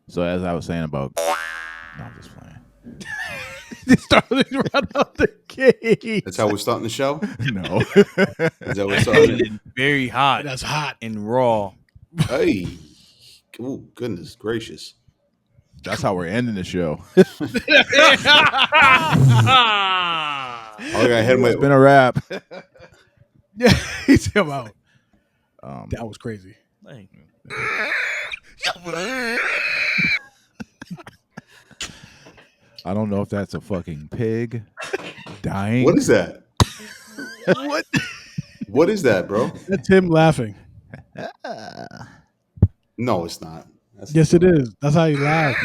So as I was saying about, no, I'm just playing. They started to run out the gate. That's how we're starting the show. No, Is that we're starting? And very hot That's hot. and raw. Hey, oh goodness gracious! that's how we're ending the show. Oh, I got hit It's been a wrap. Yeah, he's him out. Um, That was crazy. Like, I don't know if that's a fucking pig dying. What is that? What? What is that, bro? That's him laughing. No, it's not. That's Yes, it is. That's how he laughs.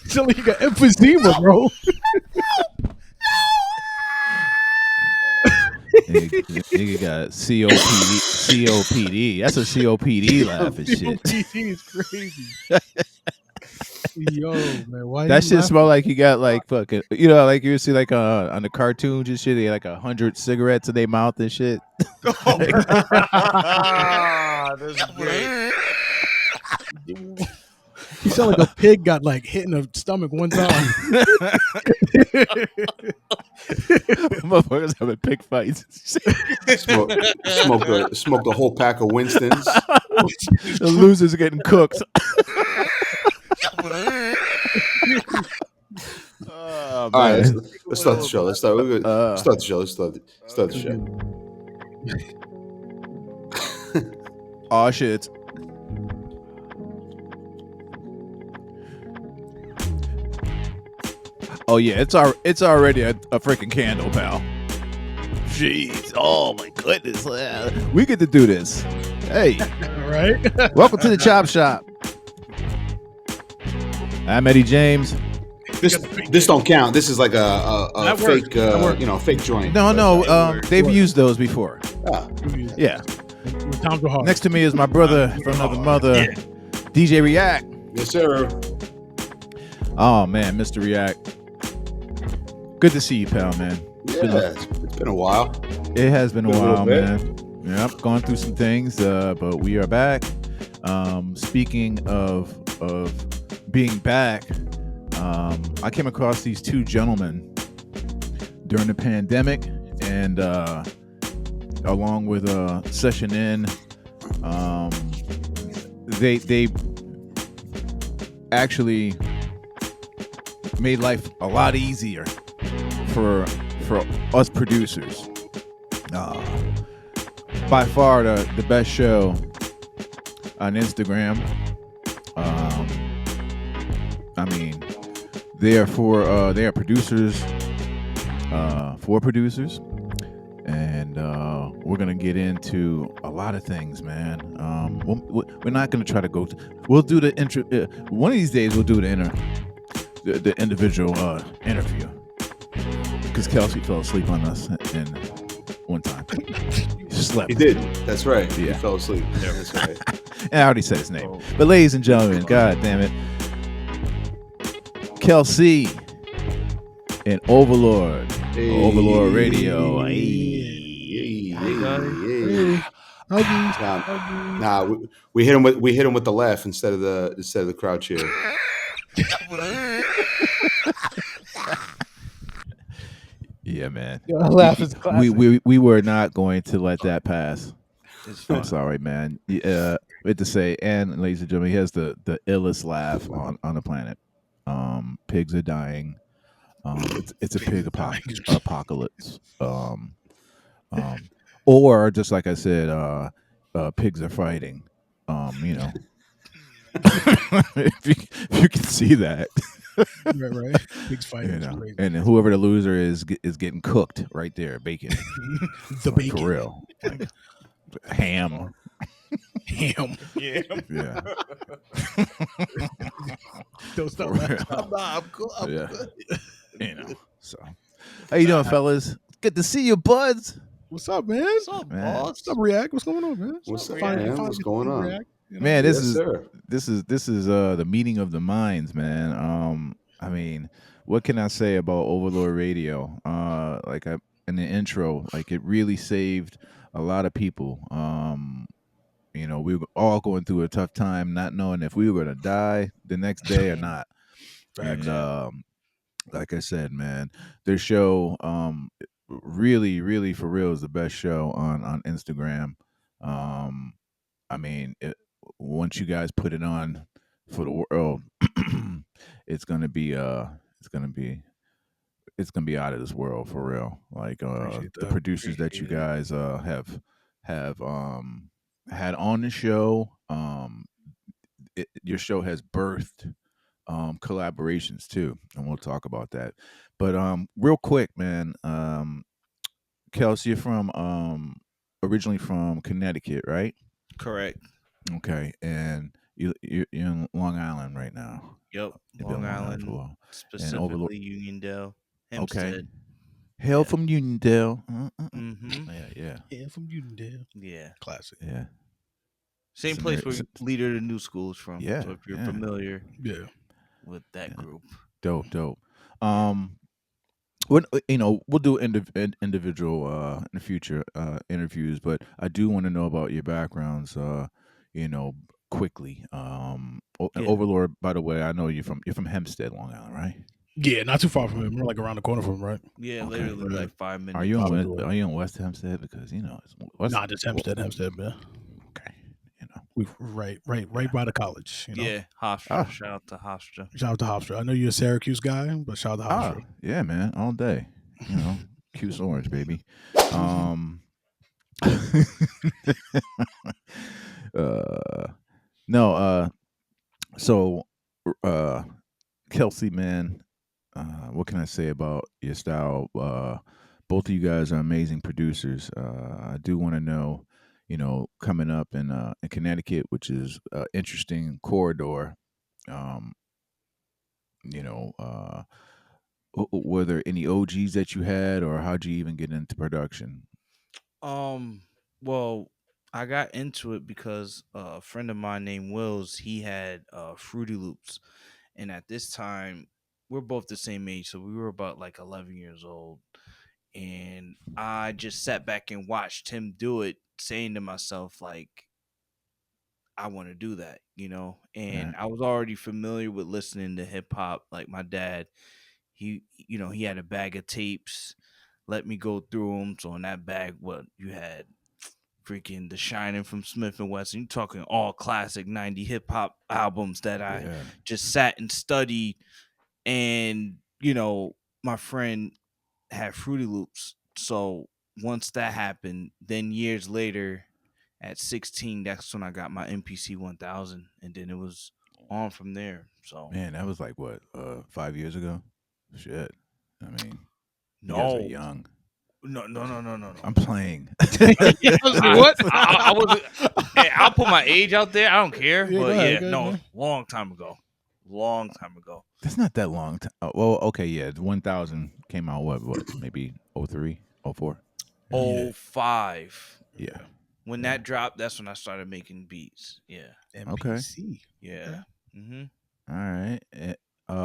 So you got emphysema, bro. Nigga got COPD. That's a COPD laugh and shit. COPD is crazy. Yo, man, why That you shit laughing? smell like you got like fucking, like you see like on the cartoons and shit. They had like 100 cigarettes in their mouth and shit. that's great. You sound like a pig got like hit in the stomach one time. Motherfuckers having pig fights. smoked a whole pack of Winston's. The losers are getting cooked. Oh, All right, man. let's start the show. Let's start the show. Let's start the show. Oh shit. Oh yeah, it's already a freaking candle, pal. Jeez, oh my goodness, we get to do this. Hey, Right? welcome to the Chop Shop. I'm Eddie James. This don't count. This is like a That fake, works. fake joint. No, they've used those before. Ah, Yeah. Times were hard. Next to me is my brother from another mother, DJ React. yes, sir. Oh man, Mr. React. Good to see you, pal, man. Yeah, it's been a while. It has been a Been a while, little man. Yep, gone through some things, but we are back. Speaking of being back, I came across these two gentlemen during the pandemic, and along with Session In, they actually made life a lot easier for us producers. By far the best show on Instagram. I mean, they are producers for producers, and we're gonna get into a lot of things, man. We're not gonna try to go. We'll do the intro. One of these days, we'll do the individual interview, because Kelsey fell asleep on us in one time. He slept. He did. That's right. Yeah. He fell asleep. That's right. And I already said his name. But ladies and gentlemen, god damn it, Kel C and Ovalord. Hey. Overlord Radio. Hey, Huggies. Nah, we hit him with the laugh instead of the crowd cheer. Yeah, man. Yo, that laugh is classic. We were not going to let that pass. It's I'm fun. sorry, man. We had to say, and ladies and gentlemen, he has the illest laugh on the planet. Pigs are dying. It's a pig apocalypse. Or just like I said, pigs are fighting. If you can see that, right. Pigs fighting. Crazy. and then whoever the loser is getting cooked right there, bacon. The bacon. For real, like, ham. Ham. Yeah. Yeah. Don't stop For laughing. real. I'm cool. Yeah. So how you doing, fellas? Good to see you, buds. What's up, man? What's up, Man. boss? What's up, React? What's going on, man? What's up, Fine- man? What's going on? React, you know? Man, Yes, sir. this is the meeting of the minds, man. I mean, what can I say about Ovalord Radio? In the intro, like, it really saved a lot of people. we were all going through a tough time, not knowing if we were going to die the next day or not. Facts. And like I said, man, their show, really, really for real is the best show on Instagram. Um, I mean, once you guys put it on for the world, it's gonna be it's gonna be out of this world for real. Like Appreciate the that. producers that you Appreciate it. guys have had on the show. Your show has birthed collaborations too, and we'll talk about that. But real quick, man, Kelsey, you're from originally from Connecticut, right? Correct. Okay, and you're in Long Island right now. Yep. You've been Long in Long Island for a Island, while, and Overlord. specifically Uniondale, Okay, Hempstead. hail Yeah. from Uniondale. Mm-hmm. Yeah, Yeah, from Uniondale. Yeah. Classic. yeah, Same Some place very- where s- Leader of the New School is from. yeah, So if you're yeah. familiar Yeah. with that Yeah. group. Dope. Yeah. When, we'll do individual in the future interviews, but I do want to know about your backgrounds. You know, quickly. Yeah. Overlord. By the way, I know you're from Hempstead, Long Island, right? Yeah, not too far from him. We're like around the corner from him, right? Yeah, Okay. literally Right. like 5 minutes. Are you in I'll West, do it. Are you in West Hempstead? Because it's West. Nah, just Hempstead, man. Okay. We right by the college. Yeah, Hofstra. Ah. Shout out to Hofstra. Shout out to Hofstra. I know you're a Syracuse guy, but shout out to Hofstra. Yeah, man, all day. Cute orange, baby. No. So, Kelsey, man, what can I say about your style? Both of you guys are amazing producers. I do want to know, coming up in Connecticut, which is an interesting corridor. Um, were there any OGs that you had, or how'd you even get into production? Well, I got into it because a friend of mine named Wills, he had Fruity Loops. And at this time, we're both the same age, so we were about like 11 years old. And I just sat back and watched him do it, saying to myself, like, I want to do that, And Right. I was already familiar with listening to hip hop. Like my dad, he had a bag of tapes, let me go through them. So in that bag, what you had, freaking The Shining from Smith and Wesson. You talking all classic 90 hip hop albums that I Yeah. just sat and studied. And, my friend had Fruity Loops. So once that happened, then years later at 16, that's when I got my MPC 1000. And then it was on from there. So, Man, that was like what, 5 years ago? Shit. I mean, you guys are no. young. No. I'm playing. What? I wasn't. Hey, I'll put my age out there. I don't care. Yeah, but go ahead, yeah, go ahead, no, man. long time ago. That's not that long. Well, okay, yeah. 1000 came out what, maybe 03, 04? Yeah. 05. Yeah. When that dropped, that's when I started making beats. Yeah. MPC. Yeah. Mm-hmm. All right.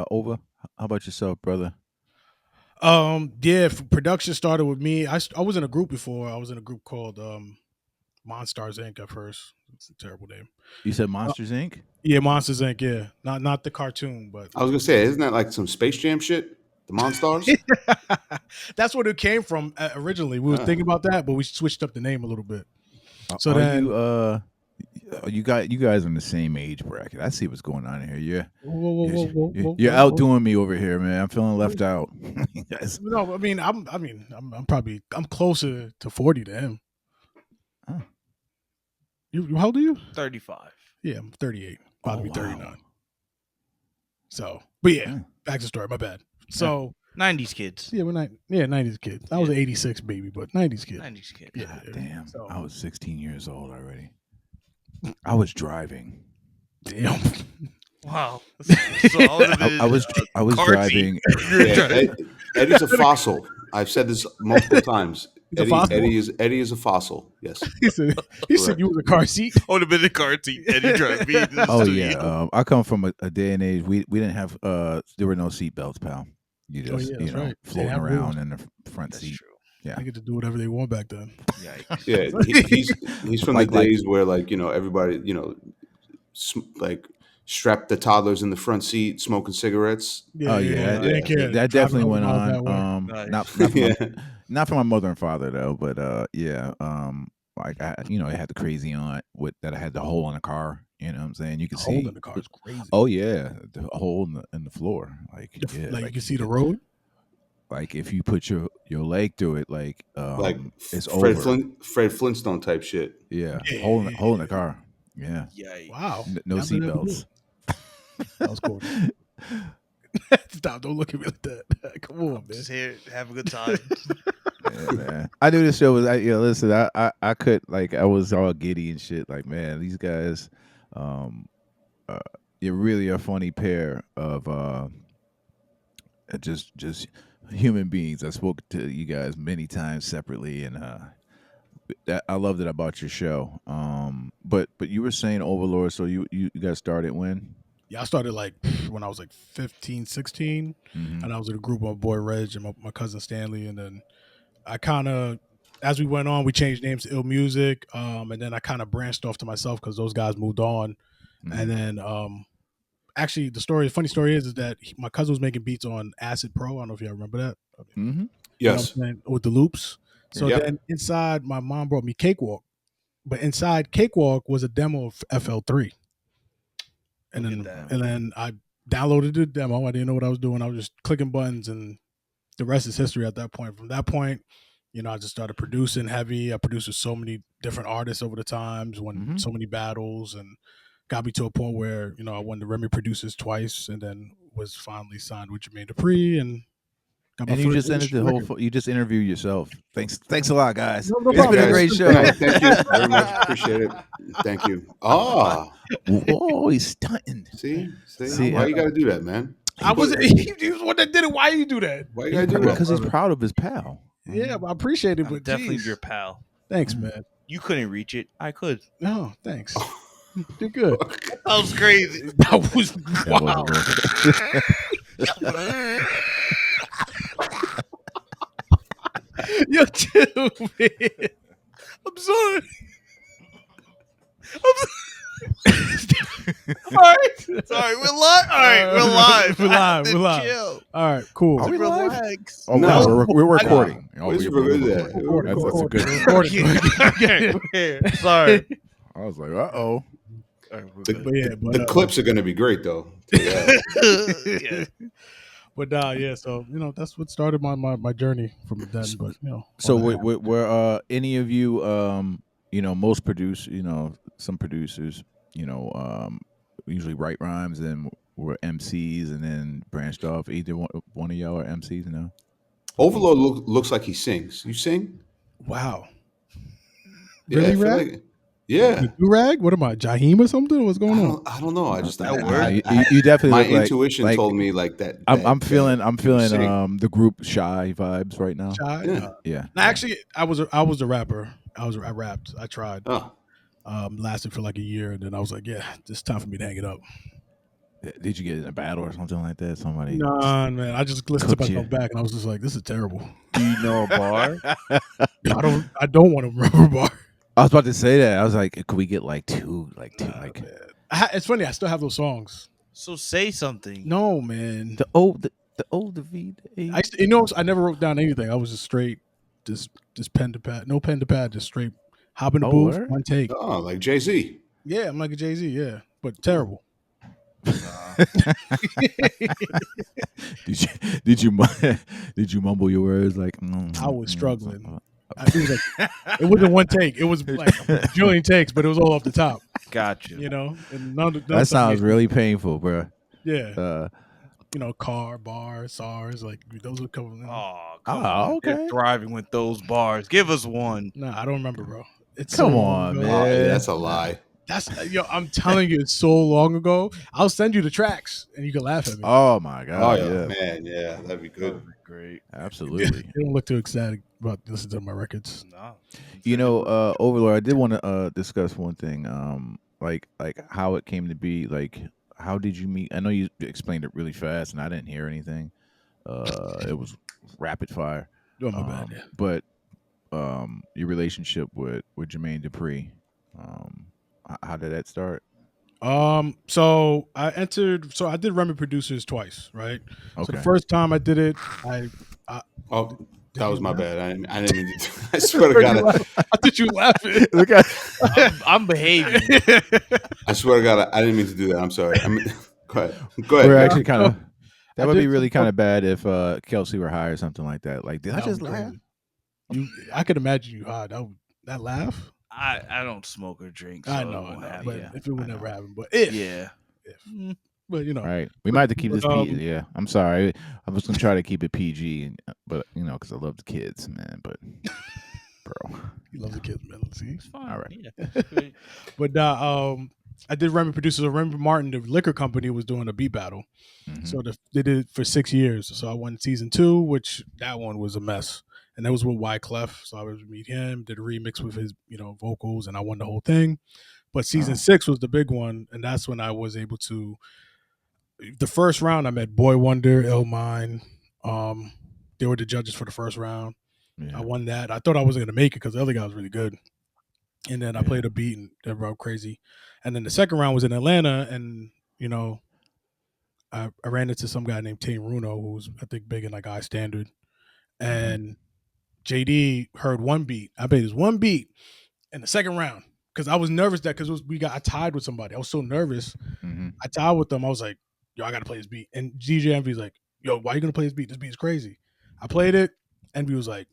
Over. How about yourself, brother? Yeah, production started with me. I was in a group before. I was in a group called Monstars Inc. at first. It's a terrible name. You said Monsters Inc. Yeah, Monsters Inc. Yeah, not the cartoon, but I was gonna say, isn't that like some Space Jam shit? The Monstars? that's what it came from originally. We were thinking about that, but we switched up the name a little bit. So are then, you guys are in the same age bracket. I see what's going on here. whoa, You're outdoing me over here, man. I'm feeling left out. Yes. No, I mean, I'm closer to 40 than him. Oh. You how old are you? 35. Yeah, I'm 38. About to be wow. 39. So, but yeah, Yeah. back to the story. My bad. So 90s kids. yeah, 90s kid. I was an 86 baby, but 90s kid. 90s kid. Yeah, God damn. So, I was 16 years old already. I was driving. damn. Wow. So all of it I was car seat. driving. Yeah, Eddie's a fossil. I've said this multiple times. He's a fossil? Eddie is a fossil. Yes. He said Correct. you was a car seat. On a bit of car seat. Eddie drive me into the Oh studio. yeah. I come from a day and age we didn't have there were no seat belts, pal. You just that's right. They floating have around rules. in the front That's seat. true. Yeah. They get to do whatever they want back then. Yikes. Yeah, he's from Like- the days where like everybody like strapped the toddlers in the front seat smoking cigarettes. Yeah, yeah, They didn't care. that Driving definitely home went miles on. that way. Nice. Yeah. Not for my mother and father though, but yeah, like I had the crazy aunt that I had the hole in the car. You know what I'm saying? You can The see. hole in the car is crazy. Oh yeah, the hole in the floor. Like yeah, Like you can see the road. Like if you put your leg through it, like Like it's Fred over. Fred Flintstone type shit. Yeah, Yeah. hole in the car. Yeah, Yikes. Wow. no Never knew seatbelts. That was cool. Stop! Don't look at me like that. Come on, man. Just here, have a good time. Yeah, man. I knew this show was. Listen, I could I was all giddy and shit. Like, man, these guys, you're really a funny pair of just human beings. I spoke to you guys many times separately, and I loved it about your show. But you were saying Overlord, so you guys started when? Yeah, I started like when I was like 15, 16, Mm-hmm. and I was in a group with my boy Reg and my cousin Stanley, and then I kind of, as we went on, we changed names to Ill Music, and then I kind of branched off to myself because those guys moved on, and then actually the funny story is that my cousin was making beats on Acid Pro. I don't know if y'all remember that. Mm-hmm. You know what Yes. I'm saying? With the loops. So Yep. then inside, my mom brought me Cakewalk, but inside Cakewalk was a demo of FL3. Look at that. And then I downloaded the demo. I didn't know what I was doing. I was just clicking buttons, and the rest is history at that point. From that point, I just started producing heavy. I produced with so many different artists over the times, won so many battles, and got me to a point where, I won the Remy Producers twice, and then was finally signed with Jermaine Dupri, and got my And you first just ended the industry whole. record. You just interviewed yourself. Thanks a lot, guys. No It's been a Guys, great good show. night. Thank you very much. Appreciate it. Thank you. Whoa, he's stunting. See, why you got to do that, man? I was he was the one that did it. Why you do that? Why you got to do that? Because he's proud of his pal. Yeah, I appreciate it, I'm but definitely geez. your pal. Thanks, man. You couldn't reach it. I could. No, thanks. You're good. That was crazy. That was That wow. You're too man. I'm sorry. All right. Sorry, we're live. All right, we're live. We're live. Then We're live. Chill. All right, cool. Are we live? Relax. Oh, No. wow, we're recording. Oh, Where's we're that? recording. That's a good. Recording. Sorry. I was like, uh-oh. The clips are going to be great, though. Yeah. But yeah, so that's what started my journey from then. But So all that were any of you most produce some producers usually write rhymes and were MCs and then branched off. Either one of y'all are MCs now. Overlord looks like he sings. You sing? wow. Yeah, Really, I feel Rag? like, yeah. You rag? What am I, Jaheim or something? What's going on? I don't know. I just You definitely my look like, intuition told me like that. I'm feeling sing. the group Shy vibes right now. Shy? Yeah. Yeah. No, actually, I was a rapper. I rapped. I tried. Oh, Lasted for like a year, and then I was like, yeah, it's time for me to hang it up. Did you get in a battle or something like that? Somebody? Nah, man. I just listened to Cooked myself you. back, and I was just like, this is terrible. Do you know a bar? I don't want to remember bar. I was about to say that. I was like, could we get like two? It's funny. I still have those songs. So say something. No, man. The old V. I never wrote down anything. I was just straight, just pen to pad, no pen to pad, just straight hop in the booth, word? one take. oh, like Jay-Z. Yeah, I'm like a Jay-Z. Yeah, but terrible. Did you mumble your words like? I was struggling. It wasn't one take. It was like a bajillion takes, but it was all off the top. Gotcha. And none That sounds really painful, bro. Yeah. Car, bar, SARS, like those would come. Oh, come on. okay. They're thriving with those bars. Give us one. No, I don't remember, bro. It's Come so long on, ago. man. Oh, yeah, that's a lie. I'm telling you, it's so long ago. I'll send you the tracks, and you can laugh at me. Oh my god. Oh, man. Yeah, that'd be good. Great. Absolutely. They don't look too ecstatic about listening to my records. No. Overlord, I did want to discuss one thing. Like how it came to be. Like, how did you meet? I know you explained it really fast, and I didn't hear anything. It was rapid fire. Oh, my bad. Yeah. But your relationship with Jermaine Dupri. How did that start? So I did Remy Producers twice, right? So the Okay. first time I did it, I Oh, did that you was my laugh? bad. I didn't mean to. I swear to Heard God. you laugh. I thought you laughing. Look at I'm behaving. I swear to God. I didn't mean to do that. I'm sorry. Go ahead. Go we're ahead. actually kind of that I would be did really some kind of bad if Kelsey were high or something like that. Like, did I that just would be laugh? crazy. I could imagine you high. That laugh. I don't smoke or drink, so I it know, won't happen. but Yeah. if it would I never know. happen, but if, Yeah. if, but you know, Right. We might have to keep but, this Yeah, I'm sorry. I was gonna try to keep it PG, but because I love the kids, man. But bro, he loves the kids, man. See, It's fine. all right. Yeah. Great. but I did Remy Producers. So Remy Martin, the liquor company, was doing a beat battle. Mhm. So they did it for 6 years. So I won season 2, which that one was a mess. And that was with Wyclef. So I was meet him, did a remix with his, vocals, and I won the whole thing. But season 6 was the big one, and that's when I was able to. The first round, I met Boy Wonder, Illmind. They were the judges for the first round. Yeah. I won that. I thought I wasn't going to make it because the other guy was really good. And then I Yeah. played a beat and everybody went crazy. And then the second round was in Atlanta, and I ran into some guy named Tane Runo, who's I think big in like I Standard, and JD heard one beat. I bet it was one beat in the second round because I was nervous because I tied with somebody. I was so nervous. Mm-hmm. I tied with them. I was like, yo, I gotta play this beat. And DJ Envy's like, yo, why are you gonna play this beat? This beat is crazy. I played it. Envy was like,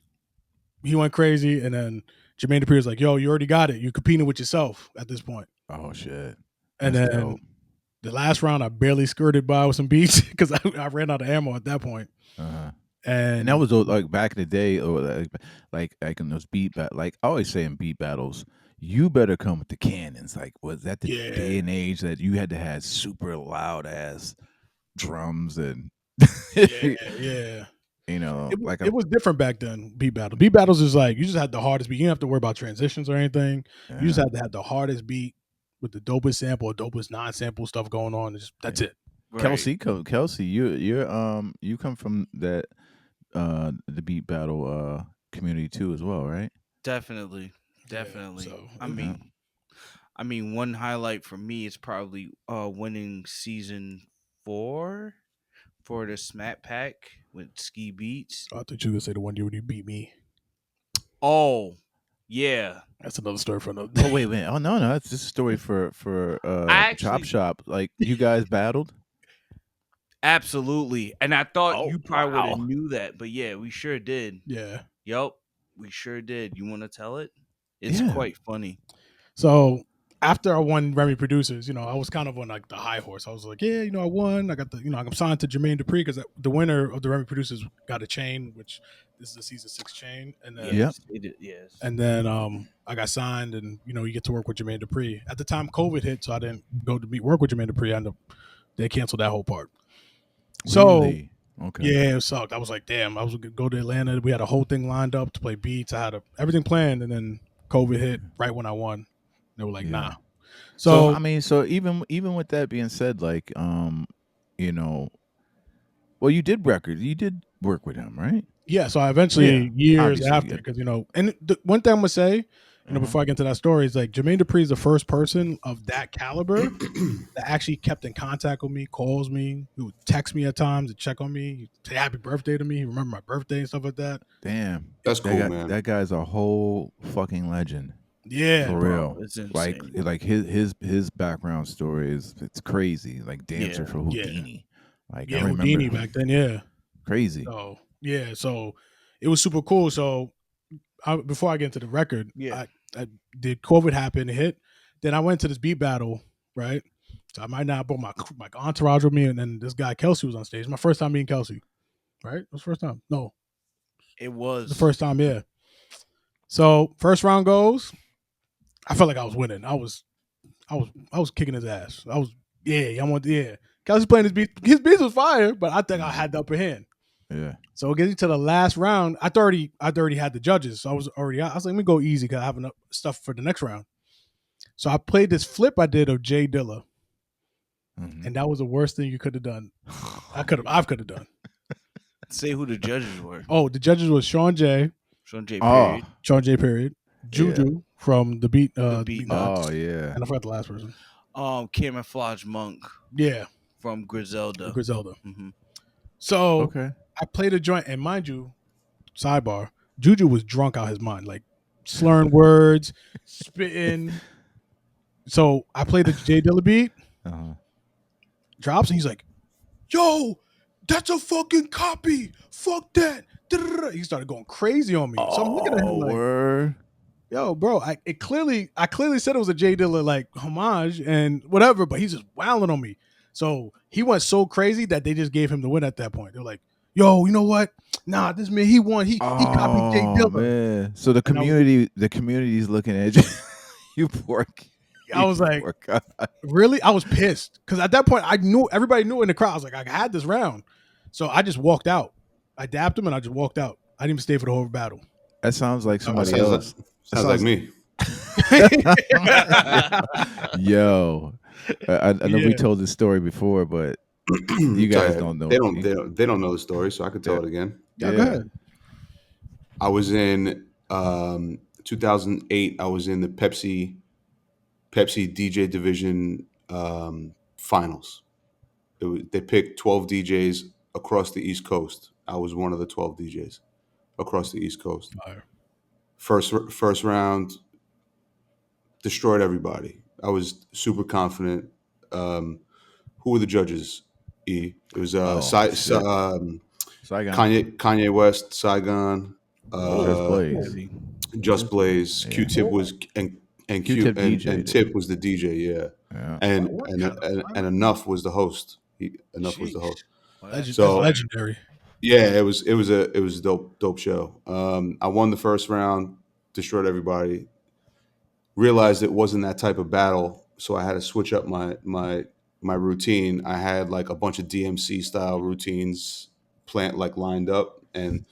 he went crazy, and then Jermaine Dupri was like, yo, you already got it. You're competing with yourself at this point. Oh shit. And That's then dope. the last round, I barely skirted by with some beats because I ran out of ammo at that point. Uh-huh. And And that was like back in the day, or like in those like I always say in beat battles, you better come with the cannons. Like, was that the day and age that you had to have super loud ass drums and yeah. It was different back then. Beat battle. Beat battles is like you just had the hardest beat. You didn't have to worry about transitions or anything. You just had to have the hardest beat with the dopest sample or dopest non-sample stuff going on. That's it. Kelsey, you come from that the beat battle community too as well, right? Definitely. Yeah, so, I mean, one highlight for me is probably winning season 4 for the Smack Pack with Ski Beats. I thought you were gonna say the one year when you beat me. Oh, yeah. That's another story for another Oh day. wait, man. Oh no, that's just a story for I Chop actually- Shop. Like you guys battled. Absolutely. And I thought Oh, you probably would have wow. knew that, but yeah, we sure did. Yeah. Yup, we sure did. You want to tell it? It's Yeah. quite funny. So after I won Remy Producers, I was kind of on like the high horse. I was like, yeah, I won. I got I'm signed to Jermaine Dupri because the winner of the Remy Producers got a chain, which this is the season 6 chain, and then Yep. Yes. and then I got signed, and you get to work with Jermaine Dupri. At the time, COVID hit, so I didn't go to work with Jermaine Dupri. They canceled that whole part. Really? So Okay. yeah, it sucked. I was like, damn, I was gonna go to Atlanta. We had a whole thing lined up to play beats. I had everything planned, and then COVID hit right when I won. They were like, nah. So I mean, even with that being said, like well, you did work with him, right? Yeah, so I eventually years obviously, after, because and the one thing I'm gonna say, before I get into that story, is like Jermaine Dupri is the first person of that caliber that actually kept in contact with me, calls me, he would text me at times to check on me, say happy birthday to me, he remember my birthday and stuff like that. Damn, That's cool, man. That guy's a whole fucking legend. Yeah, for real. It's insane. Like his background story it's crazy. Like dancer for Houdini. Like I remember Houdini back then. Yeah, crazy. So so it was super cool. So before I get into the record, I did COVID happen, hit. Then I went to this beat battle, right? So I might not brought my entourage with me, and then this guy Kelsey was on stage. My first time meeting Kelsey, right? It was the first time. No, it was the first time. Yeah. So first round goes. I felt like I was winning. I was kicking his ass. Kelsey's playing his beat. His beats was fire, but I think I had the upper hand. Yeah. So getting to the last round, I'd already had the judges. So I was like, let me go easy because I have enough stuff for the next round. So I played this flip I did of Jay Dilla. Mm-hmm. And that was the worst thing you could have done. I could have done. Say who the judges were. Oh, the judges was Sean J, Sean J. Oh, Period. Sean J. Period. Juju from the Beat. Beat oh yeah. And I forgot the last person. Camouflage Monk Yeah, from Griselda. Griselda. Mm-hmm. So Okay. I played a joint, and mind you, sidebar, Juju was drunk out his mind, like slurring words, spitting. So I played the J Dilla beat, Uh-huh. drops, and he's like, "Yo, that's a fucking copy. Fuck that." He started going crazy on me. So I'm looking at him like, word. "Yo, bro, I clearly said it was a J Dilla like homage and whatever, but he's just wilding on me." So he went so crazy that they just gave him the win at that point. They're like, "Yo, you know what? Nah, this man, he won. He copied J Dilla." Man. So the And I was- community's looking at you. You poor. I was like, poor guy. really? I was pissed because at that point I knew everybody knew in the crowd. I was like, I had this round, so I just walked out. I dapped him and I just walked out. I didn't even stay for the whole battle. That sounds like somebody sounds else. Sounds like me. Yo, I know we Yeah. told this story before, but you guys Sorry, don't know. They don't know the story, so I could tell it again. Yeah, go ahead. I was in 2008. I was in the Pepsi DJ division finals. They picked 12 DJs across the East Coast. I was one of the 12 DJs across the East Coast. Fire. First round, destroyed everybody. I was super confident. Who were the judges? It was shit. Saigon. Kanye West, Saigon, Just Blaze. Just Blaze. Yeah. Q-Tip was and Q-Tip DJ, and Tip was the DJ. Yeah, Yeah. and Enough was the host. Enough was the host. That's So- legendary. Yeah, it was a dope show. I won the first round, destroyed everybody. Realized it wasn't that type of battle, so I had to switch up my routine. I had like a bunch of DMC style routines lined up, and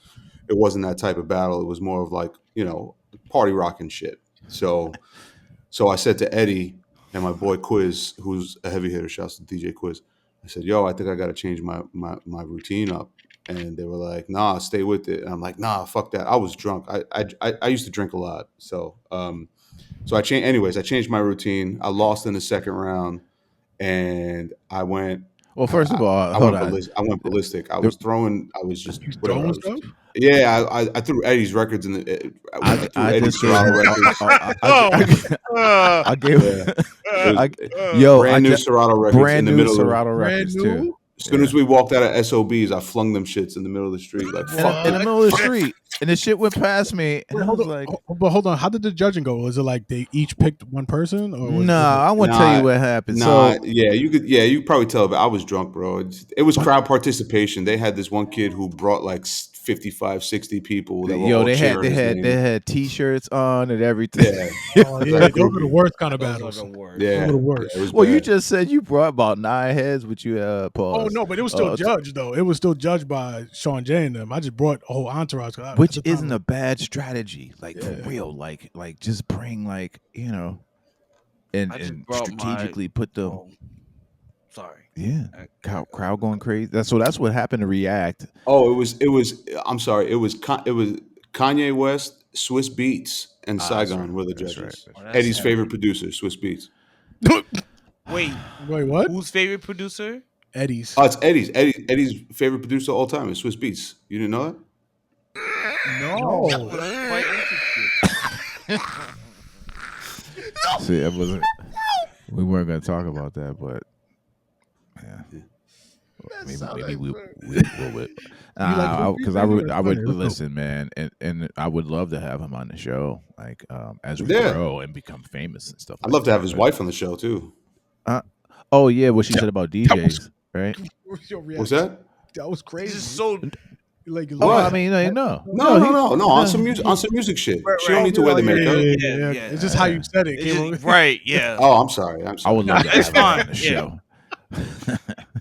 it wasn't that type of battle. It was more of like, party rocking shit. So I said to Eddie and my boy Quiz, who's a heavy hitter, shouts to DJ Quiz. I said, "Yo, I think I got to change my routine up." And they were like, "Nah, stay with it." And I'm like, "Nah, fuck that." I was drunk. I used to drink a lot, so I changed. Anyways, I changed my routine. I lost in the second round, and I went. Well, first of all, I hold went on. I went ballistic. I was throwing. I was just You whatever. throwing stuff? Yeah, I threw Eddie's records in the. I threw I Eddie's just Serato records. I gave Yo, brand new Serato records in the middle. Serato Brand records new? too. As soon as we walked out of SOBs, I flung them shits in the middle of the street. Like, fuck. In the middle of the street, and the shit went past me, and I was like, But hold on, how did the judging go? Was it like they each picked one person, or was "Nah, I won't tell you what happened." Nah, So yeah, you could probably tell, but I was drunk, bro. It was crowd participation. They had this one kid who brought like 55, 60 people. That were all they cheering his name. had t-shirts on and everything. Yeah, Oh, yeah, those are the worst kind of Those battles. are the worst. yeah. Those are the worst. Yeah, it was Well, you bad. just said you brought about 9 heads with you. Pause. Oh no, but it was still judged though. It was still judged by Sean J and them. I just brought a whole entourage, Which isn't a bad strategy, like for real. Like just bring and I just and brought strategically put the Sorry. crowd going crazy. That's what happened to React. Oh, it was. I'm sorry. It was Kanye West, Swiss Beats, and Saigon were the That's judges. right. That's Eddie's sad. favorite producer, Swiss Beats. Wait, Wait, what? whose favorite producer? Eddie's. Oh, it's Eddie's favorite producer of all time is Swiss Beats. You didn't know that? No. Quite interesting. See, it wasn't. We weren't going to talk about that, but yeah. Maybe we will. Because I would listen, man, and I would love to have him on the show, like as we grow and become famous and stuff. I'd love to have his wife on the show too. Oh yeah, what she said about DJs, right? What's that? That was crazy. This is so. Like, Oh, I mean, no. No. On some music shit. She don't need to wear the makeup. Yeah. It's just how you said it. It's Came just- right, yeah. Oh, I'm sorry. I would love to That's have him on fine, the show.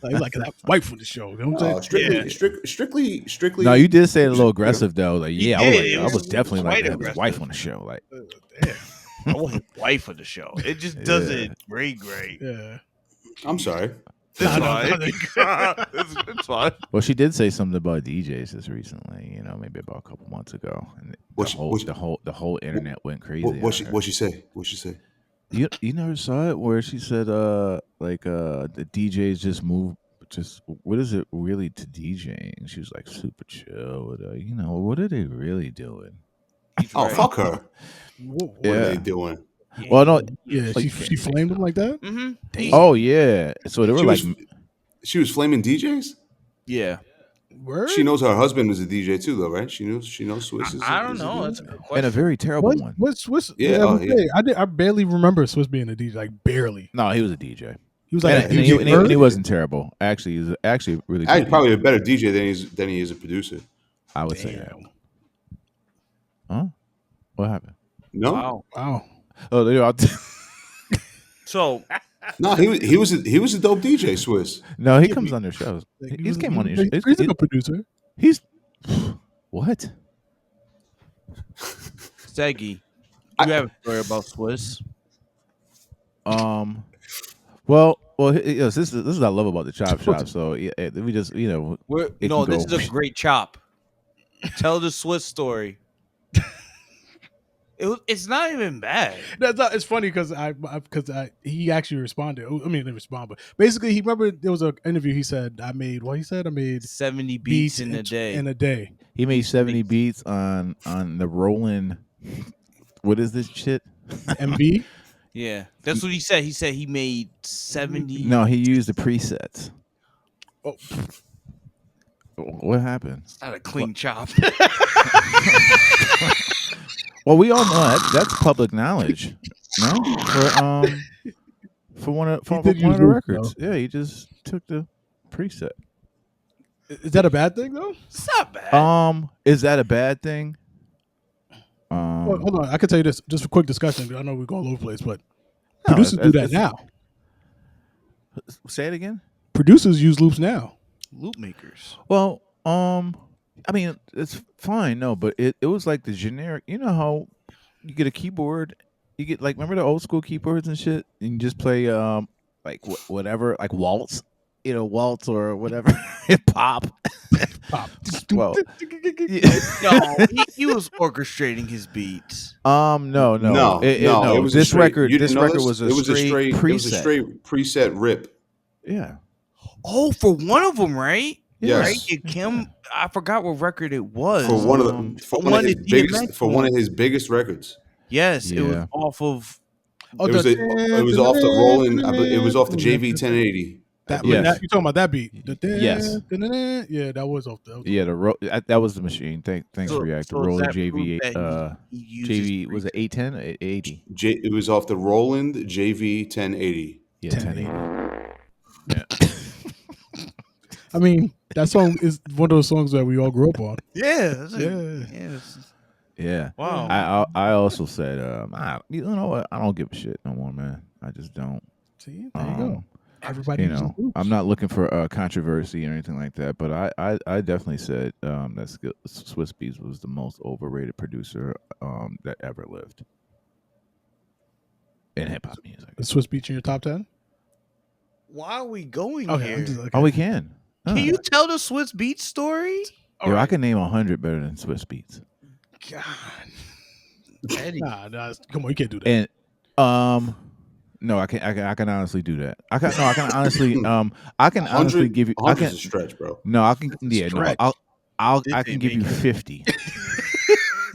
like that wife for the show. You know what I'm saying? Strictly. No, you did say it a little aggressive though. Like, He yeah, did. I It was was definitely like quite to have his aggressive. wife on the show. Like, I want his wife for the show. It just doesn't great. Yeah. I'm sorry. It's No, fine. It's fine. Well, she did say something about DJs just recently. You know, maybe about a couple months ago, and What she, what, she- the whole internet went crazy. what on she her. what she say? What she say? You never saw it where she said the DJs just move just what is it really to DJing? She was like super chill. With, you know, what are they really doing? He's Oh, right. fuck her. Whoa. What are Yeah. they doing? Well, no. Yeah, Like, she flamed him like that. Mm-hmm. Oh yeah. So they were She like, was she was flaming DJs. Yeah. Word. She knows her husband was a DJ too, though, right? She knows Swiss I don't is a know. DJ. That's a good and a question. very terrible one. What's Swiss? Yeah, I, oh, would yeah. say, I barely remember Swiss being a DJ. Like barely. No, he was a DJ. He was like And, a and DJ. he nerd? wasn't terrible. Actually, he was actually really good. Actually, probably a better DJ than he is a producer. I would say that. Damn. Huh? What happened? No, Wow. Wow. Oh, they all So no, he was a dope DJ, Swiss. no, he Yeah, comes but- on their shows. Like, He's came on. He's a good producer. He's what? Seggy, you have a story about Swiss. Well, yes, this is what I love about the chop shop. So yeah, we just We're, it no, can this go- is a great chop. Tell the Swiss story. It's not even bad. That's not, it's funny because he actually responded. I mean, didn't respond, but basically he remember there was an interview. He said I made 70 beats in a day. In a day. he made 70 beats on the rolling. What is this shit? MV. Yeah, that's what he said. He said he made 70. No, he used the presets. Oh, What happened? It's not a clean chop. Well, we all know that's public knowledge. No, for one of He did one use of the loops, records. Yeah, he just took the preset. is that a bad thing though? It's not bad. Is that a bad thing? Well, hold on, I can tell you this just for quick discussion. I know we're going all over the place, but No, producers do that it's- now. Say it again. Producers use loops now. Loop makers. Well, I mean, it's fine, no, but it was like the generic. You know how you get a keyboard, you get like remember the old school keyboards and shit. You can just play like whatever, like waltz, waltz or whatever, hip hop. Pop. Well, No, he was orchestrating his beats. no. It was this a straight, record. you This didn't know record was a straight preset. It was a straight preset rip. Yeah. Oh, for one of them, right? Yes. Right? Kim, I forgot what record it was. For one of his biggest records. Yes, it was Yeah. off of. Oh, It was off the rolling. It was off the JV 1080. That, Yes. you talking about that beat? Yes. Yeah, that was off the. Yeah, that was the machine. Thanks So- for reacting. so Rolling does that JV, prove that he uses JV was it 810, 80? It was off the Roland JV 1080. Yeah, 1080. I mean, that song is one of those songs that we all grew up on. Yeah. That's Yeah. it's- Yeah. Wow. I also said, you know what? I don't give a shit no more, man. I just don't. See, there you go. Everybody, You uses know, loops. I'm not looking for controversy or anything like that, but I definitely said that Swiss Beats was the most overrated producer that ever lived in hip hop music. Is Swiss Beats in your top 10? Why are we going Okay, here? I'm just like, Oh, we can. Can you tell the Swiss Beats story? Yo, I can name 100 better than Swiss Beats. God. Eddie. Nah, come on, you can't do that. And no, I can honestly do that. I can honestly give you. I 100 can is a stretch, bro. no, I can yeah no. stretch. I This can ain't give you making- 50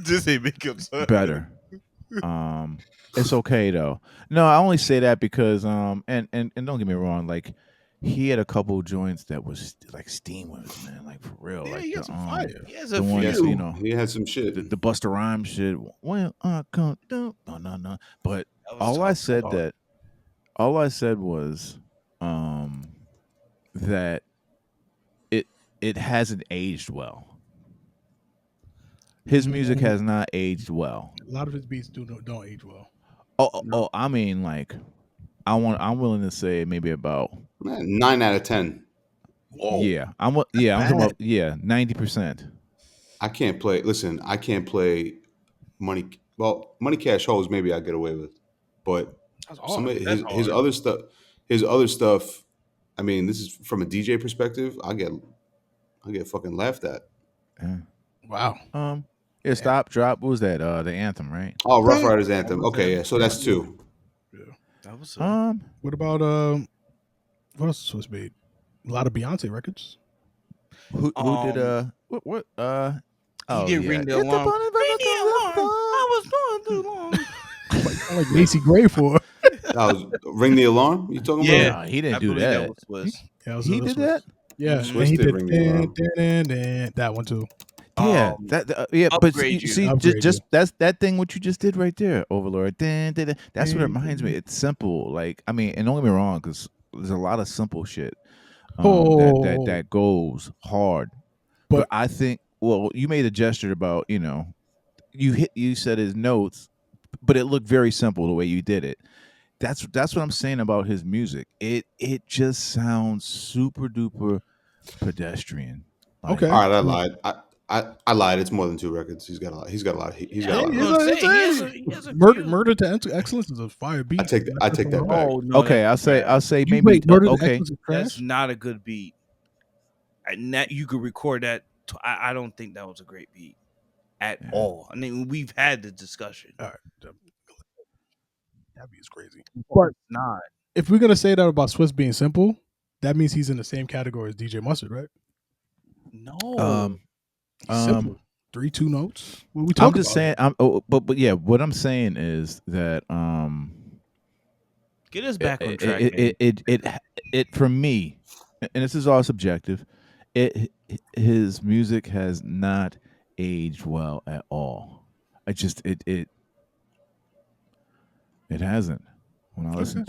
This ain't make him so better. It's okay though. No, I only say that because and don't get me wrong, like he had a couple joints that was like steam whips, man, like for real. Yeah, like he had some fire. He has a the ones, few. you know, He had some shit. the Busta Rhymes shit. Well, I can't do no. But That was all I tough. said was that it hasn't aged well. His music has not aged well. A lot of his beats don't age well. Oh, I mean, like, I'm willing to say maybe about 9 out of 10. yeah. I'm talking about 90%. I can't play. Listen, I can't play Money. Well, Money Cash Hoes. Maybe I get away with, but That's some hard. of his other stuff. His other stuff I mean, this is from a DJ perspective. I get fucking laughed at. Yeah. Wow. Yeah, stop, drop. What was that? The anthem, right? Oh, Rough Yeah. Riders anthem. Okay, yeah. So that's two. Yeah. That was What about what else was made? A lot of Beyonce records. Who did what he oh did yeah. ring the It's the alarm. bunny Ring that the comes up alarm. I was going too long. Like Macy Gray for. That was Ring the Alarm. You talking Yeah. about? No, he didn't I do believe that that. was Swiss. Yeah, He did Swiss. that? Yeah, Mhm. and Swiss he did did Ring the Alarm. that one too. Yeah, yeah, but Upgrade you. see, Upgrade just that's that thing what you just did right there, Overlord. That's what it reminds me. It's simple, like I mean, and don't get me wrong, because there's a lot of simple shit that goes hard. But But I think, well, you made a gesture about you said his notes, but it looked very simple the way you did it. That's what I'm saying about his music. It just sounds super duper pedestrian. Like, okay. All right, I lied. I lied. It's more than two records. He's got a lot. He's got a lot. He's got a I lot. was Of gonna records. say he has a Murder, few. Murder to Excellence is a fire beat. I take that back. Oh no. okay, that's I'll trash. say You maybe wait, Murder to okay. Excellence is That's trash. not a good beat. And that you could record that. I don't think that was a great beat at all. I mean, we've had the discussion. All right, that beat is crazy. But not. If we're gonna say that about Swiss being simple, that means he's in the same category as DJ Mustard, right? No. Simple. 3-2 notes. What we I'm talking just about? saying. But yeah, what I'm saying is that Get us back on track, man. it for me, and this is all subjective. His music has not aged well at all. It hasn't. When I listen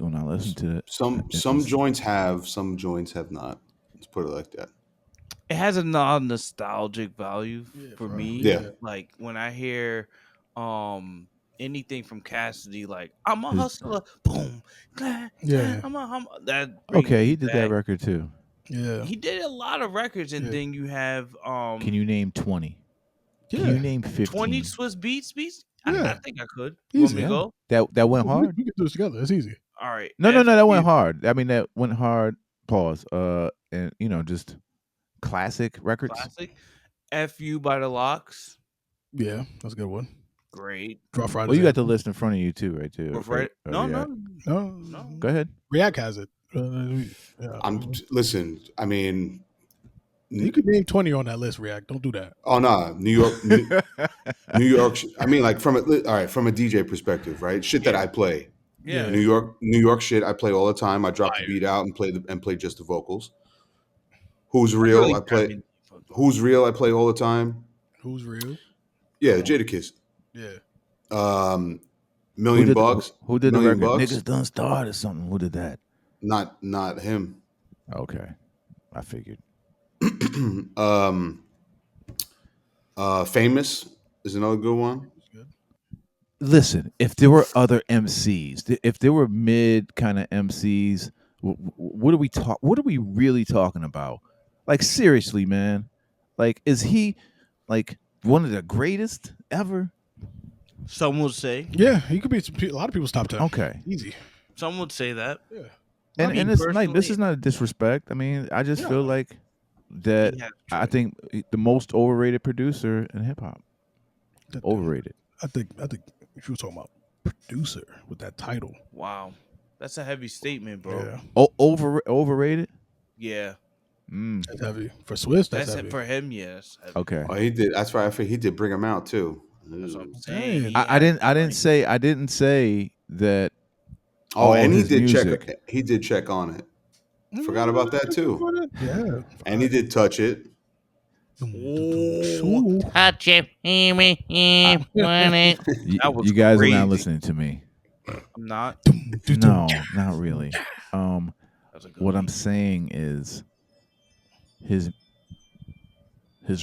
to it, Some joints have, some joints have not. Let's put it like that. It has a non-nostalgic value for me. Yeah. Like when I hear anything from Cassidy, like I'm a hustler, boom, Yeah. that brings okay, me he did that back. record too. Yeah. He did a lot of records, and Yeah. then you have Can you name 20? Yeah. Can you name 15? 20 Swiss beats? I Yeah. think I could. You want me Easy. to go? That went hard. We can do this together. It's easy. All right. No, that FU went hard. I mean, that went hard. Pause. And just classic records. Classic. FU by the Locks. Yeah, that's a good one. Great. Rough Riders. Well, you got the list in front of you too, right? Too. Rough Right? Rider- Yeah. No. Go ahead. React has it. Listen. I mean, You could name 20 on that list. React. Don't do that. oh no, New York. New York. I mean, like from a DJ perspective, right? Shit that I play. Yeah. New York shit I play all the time. I drop the beat out and play just the vocals. Who's real? Really I play. grabbing- Who's real? I play all the time. Who's real? Yeah, Jadakiss. Yeah. Million Bucks. Who did the Million record? Bucks? Niggas done started something. Who did that? Not him. Okay, I figured. Famous is another good one. Listen, if there were other MCs, if there were mid kind of MCs, what are we What are we really talking about? Like seriously, man. Like, is he like one of the greatest ever? Some would say. Yeah, he could be a lot of people's top 10. Okay. Easy. Some would say that. Yeah. And mean, it's like this personally- is not a disrespect. I mean, I just feel like that. He has I choice. think the most overrated producer in hip hop. Overrated. I think if you were talking about producer with that title. Wow. That's a heavy statement, bro. Yeah. Overrated. Yeah. That's heavy. For Swiss, that's That's heavy. it for him, yes. Okay. Oh, he did. That's right. I think he did bring him out too. That's what I'm saying. Dang. He I has didn't say that. Oh, and he his did music. check. He did check on it. Forgot about that too. Yeah. And he did touch it. Ooh. Touch it, want it. That was You guys are crazy. not listening to me. I'm not. No, not really. That's a good What I'm beat. saying is his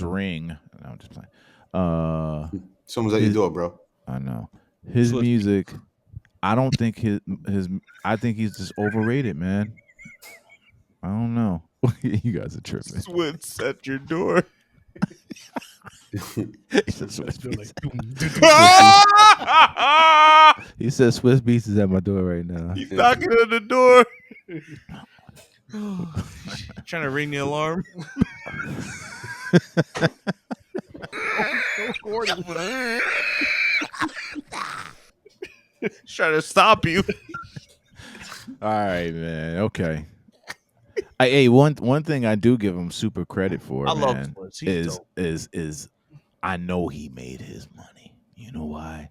ring. No, I'm just playing. Someone's at your door, bro. I know his Swiss music. I don't think his. I think he's just overrated, man. I don't know. You guys are tripping. Swiss at your door. He said Swiss Beats. He said Swiss Beats is at my door right now. He's knocking on the door. Trying to ring the alarm. Trying to stop you. All right, man. Okay. Hey, one thing I do give him super credit for, I love man, Swiss. He's is dope. I know he made his money. You know why?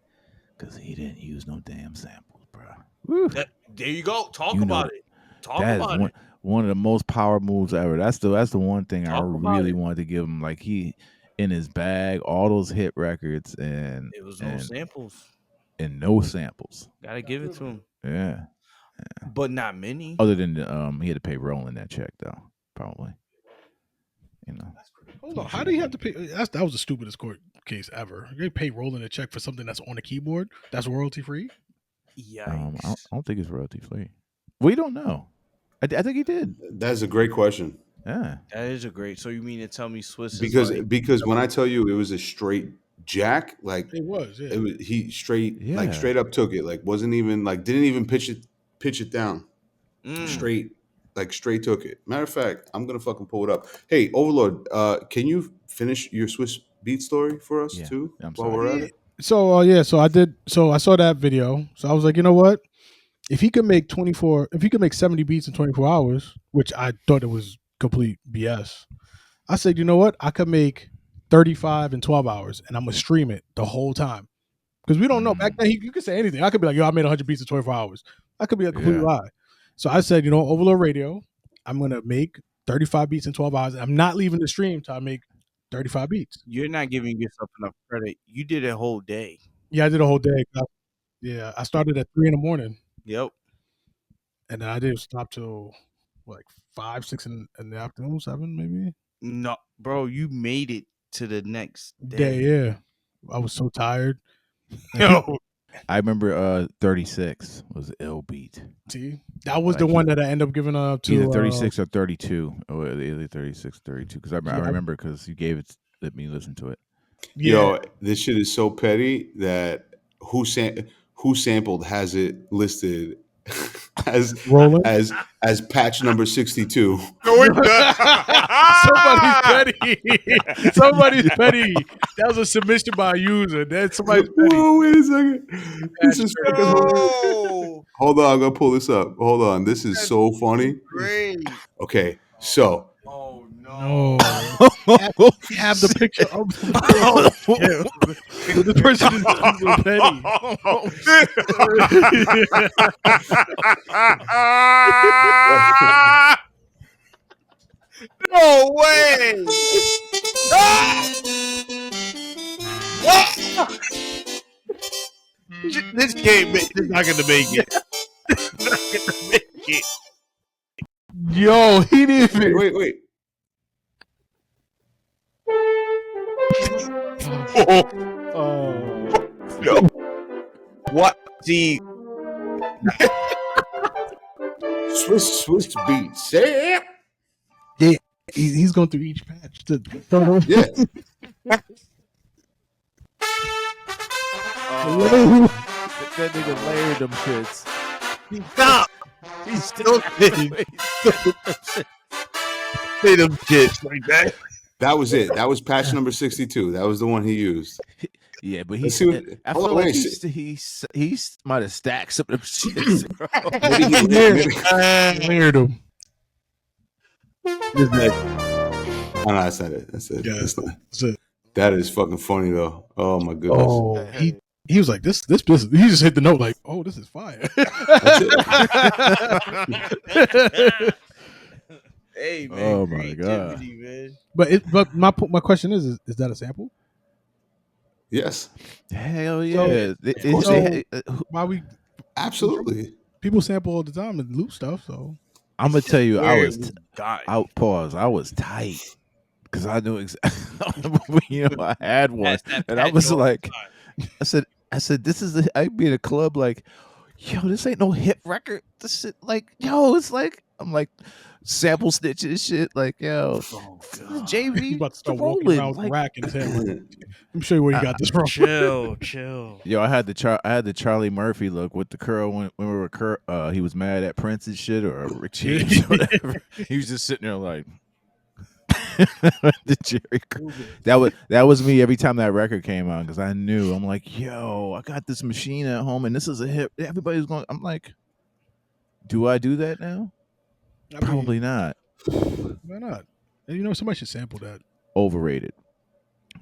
Because he didn't use no damn samples, bro. Woo. There you go. Talk You know about it. Talk That is about one it. one of the most power moves ever. That's the one thing I Talk about really it. wanted to give him. Like he in his bag, all those hit records It was no samples. and no samples. Gotta give it to him. Yeah. But not many. Other than he had to pay Roland that check though, probably. You know. Hold on, how do you have to pay? That was the stupidest court case ever. They pay Roland a check for something that's on the keyboard that's royalty free. Yikes. I don't think it's royalty free. We don't know. I think he did. That's a great question. Yeah. That is a great. So you mean to tell me Swiss Because is like, because when I tell you it was a straight jack, like It was, yeah. he straight Yeah. straight up took it, like wasn't even like didn't even pitch it down, straight took it. Matter of fact, I'm gonna fucking pull it up. Hey, Overlord, can you finish your Swiss beat story for us Yeah. too I'm while sorry. we're at it? So so I did. So I saw that video. So I was like, you know what? If he could make 70 beats in 24 hours, which I thought it was complete BS, I said, you know what? I could make 35 in 12 hours, and I'm gonna stream it the whole time because we don't know. Back then, you could say anything. I could be like, yo, I made 100 beats in 24 hours. That could be a complete lie. So I said, you know, Ovalord Radio, I'm gonna make 35 beats in 12 hours. I'm not leaving the stream till I make 35 beats. you're not giving yourself enough credit. You did a whole day. Yeah, I did a whole day. I started at 3 a.m. Yep. and then I didn't stop till like 5, 6 in the afternoon, 7 maybe. No, bro, you made it to the next Day, day. yeah. I was so tired. Yo, I remember 36 was ill beat. See, that was Like the one that I ended up giving up to either 36 or 32. Or either 36 or 32. Because I Yeah. remember because you gave it, let me listen to it. Yeah, Yo, this shit is so petty that who sampled has it listed as Roland. as patch number 62. Somebody's petty. Somebody's petty. That was a submission by a user. That's somebody's petty. Whoa, wait a second. This is fucking hilarious. no. Hold on, I'm gonna pull this up. Hold on. This is so funny. Great. Okay, so Oh No. Oh, Have the picture of yeah. This person is super petty. No way. This game is not gonna make it. Not gonna make it. Yo, he didn't even. wait. Oh. No. What? See, Swiss beats. Yeah. He's going through each patch. Yeah. that nigga layered them shits. stop. He's still saying say them shits like that. That was it. That was patch number 62. That was the one he used. Yeah, but Let's see what- I hold feel on, like wait, he might have stacked some of them shits. Maybe he- Layered him. Oh, no, that's not it. That's it. Yeah, That's not. that's it. That is fucking funny though. Oh my goodness. Oh, he was like this. He just hit the note like, oh, this is fire. Hey man, Oh, my God. creativity, man. But my question is that a sample? Yes, Hell yeah! Why we absolutely. people sample all the time and loop stuff? So I'm gonna tell you, I Where was it died. out. Pause. I was tight because I knew exactly. I had one, That's that and I patch was all the like, time. I said, this is. I'd be in a club like, yo, this ain't no hit record. This shit, like, yo, it's like, I'm like, sample snitching and shit. Like, yo, Oh He's god. about to start walking around with a rack in his hand. Like, let me show you where you got this from. Chill. yo, I had the Charlie Murphy look with the curl when we were he was mad at Prince and shit or Rick James or whatever. He was just sitting there like the Jerry curl. That was me every time that record came on because I knew I'm like, yo, I got this machine at home and this is a hit. Everybody's going. I'm like, do I do that now? I mean, Probably not. why not? And you know, somebody should sample that. Overrated.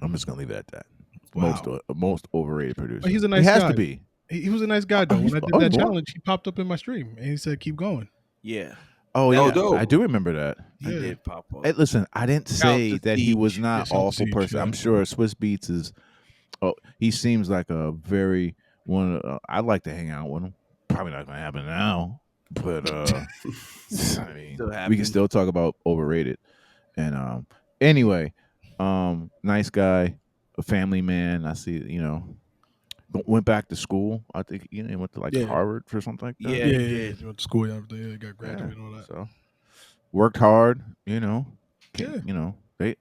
I'm just gonna leave it at that. Wow. Most overrated producer. But he's a nice He has guy. to be. He was a nice guy though. When I did oh, that he's challenge, he popped up in my stream and he said, "Keep going." Yeah. Oh yeah, dope. I do remember that. He Yeah. did pop up. Hey, listen, I didn't say to that he was Siege. not Yeah, awful Siege, person. yeah. I'm sure Swiss Beats is. Oh, he seems like a very one. I'd like to hang out with him. Probably not gonna happen now, but I mean, Still we happen. can still talk about overrated. And anyway, nice guy, a family man. I see, went back to school. I think he went to like Yeah. Harvard or something like that. Yeah, Yeah, he yeah, did. he went to school and everything. Yeah, got Yeah, graduated and all that. so worked hard, Yeah. They,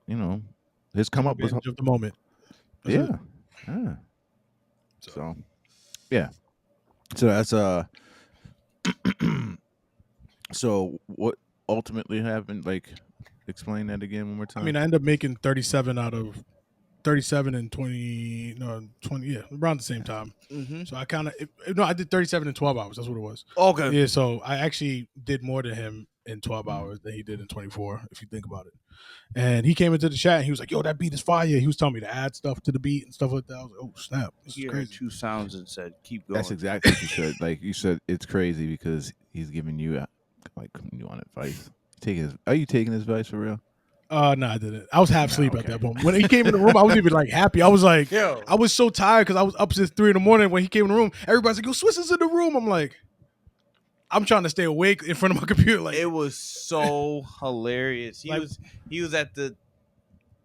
his come up was Advantage of the moment. That's it. yeah. So yeah. So that's so what ultimately happened? Like, explain that again one more time. I mean, I ended up making 37 out of 37 and 20, yeah, around the same time. Mm-hmm. So I kind of, I did 37 in 12 hours. That's what it was. Okay. Yeah, so I actually did more than him in 12 hours than he did in 24, if you think about it. And he came into the chat and he was like, yo, that beat is fire. He was telling me to add stuff to the beat and stuff like that. I was like, oh, snap. This He is heard crazy. 2 sounds and said, "Keep going." that's exactly what you said. Like you said, it's crazy because he's giving you you want advice. Are you taking his advice for real? No, I didn't. I was half asleep at okay. that moment. When he came in the room, I was even like happy. I was like, Yo. I was so tired because I was up since 3 a.m. When he came in the room, everybody's like, yo, Swiss is in the room. I'm like, I'm trying to stay awake in front of my computer. Like, It was so hilarious. He Like- was at the.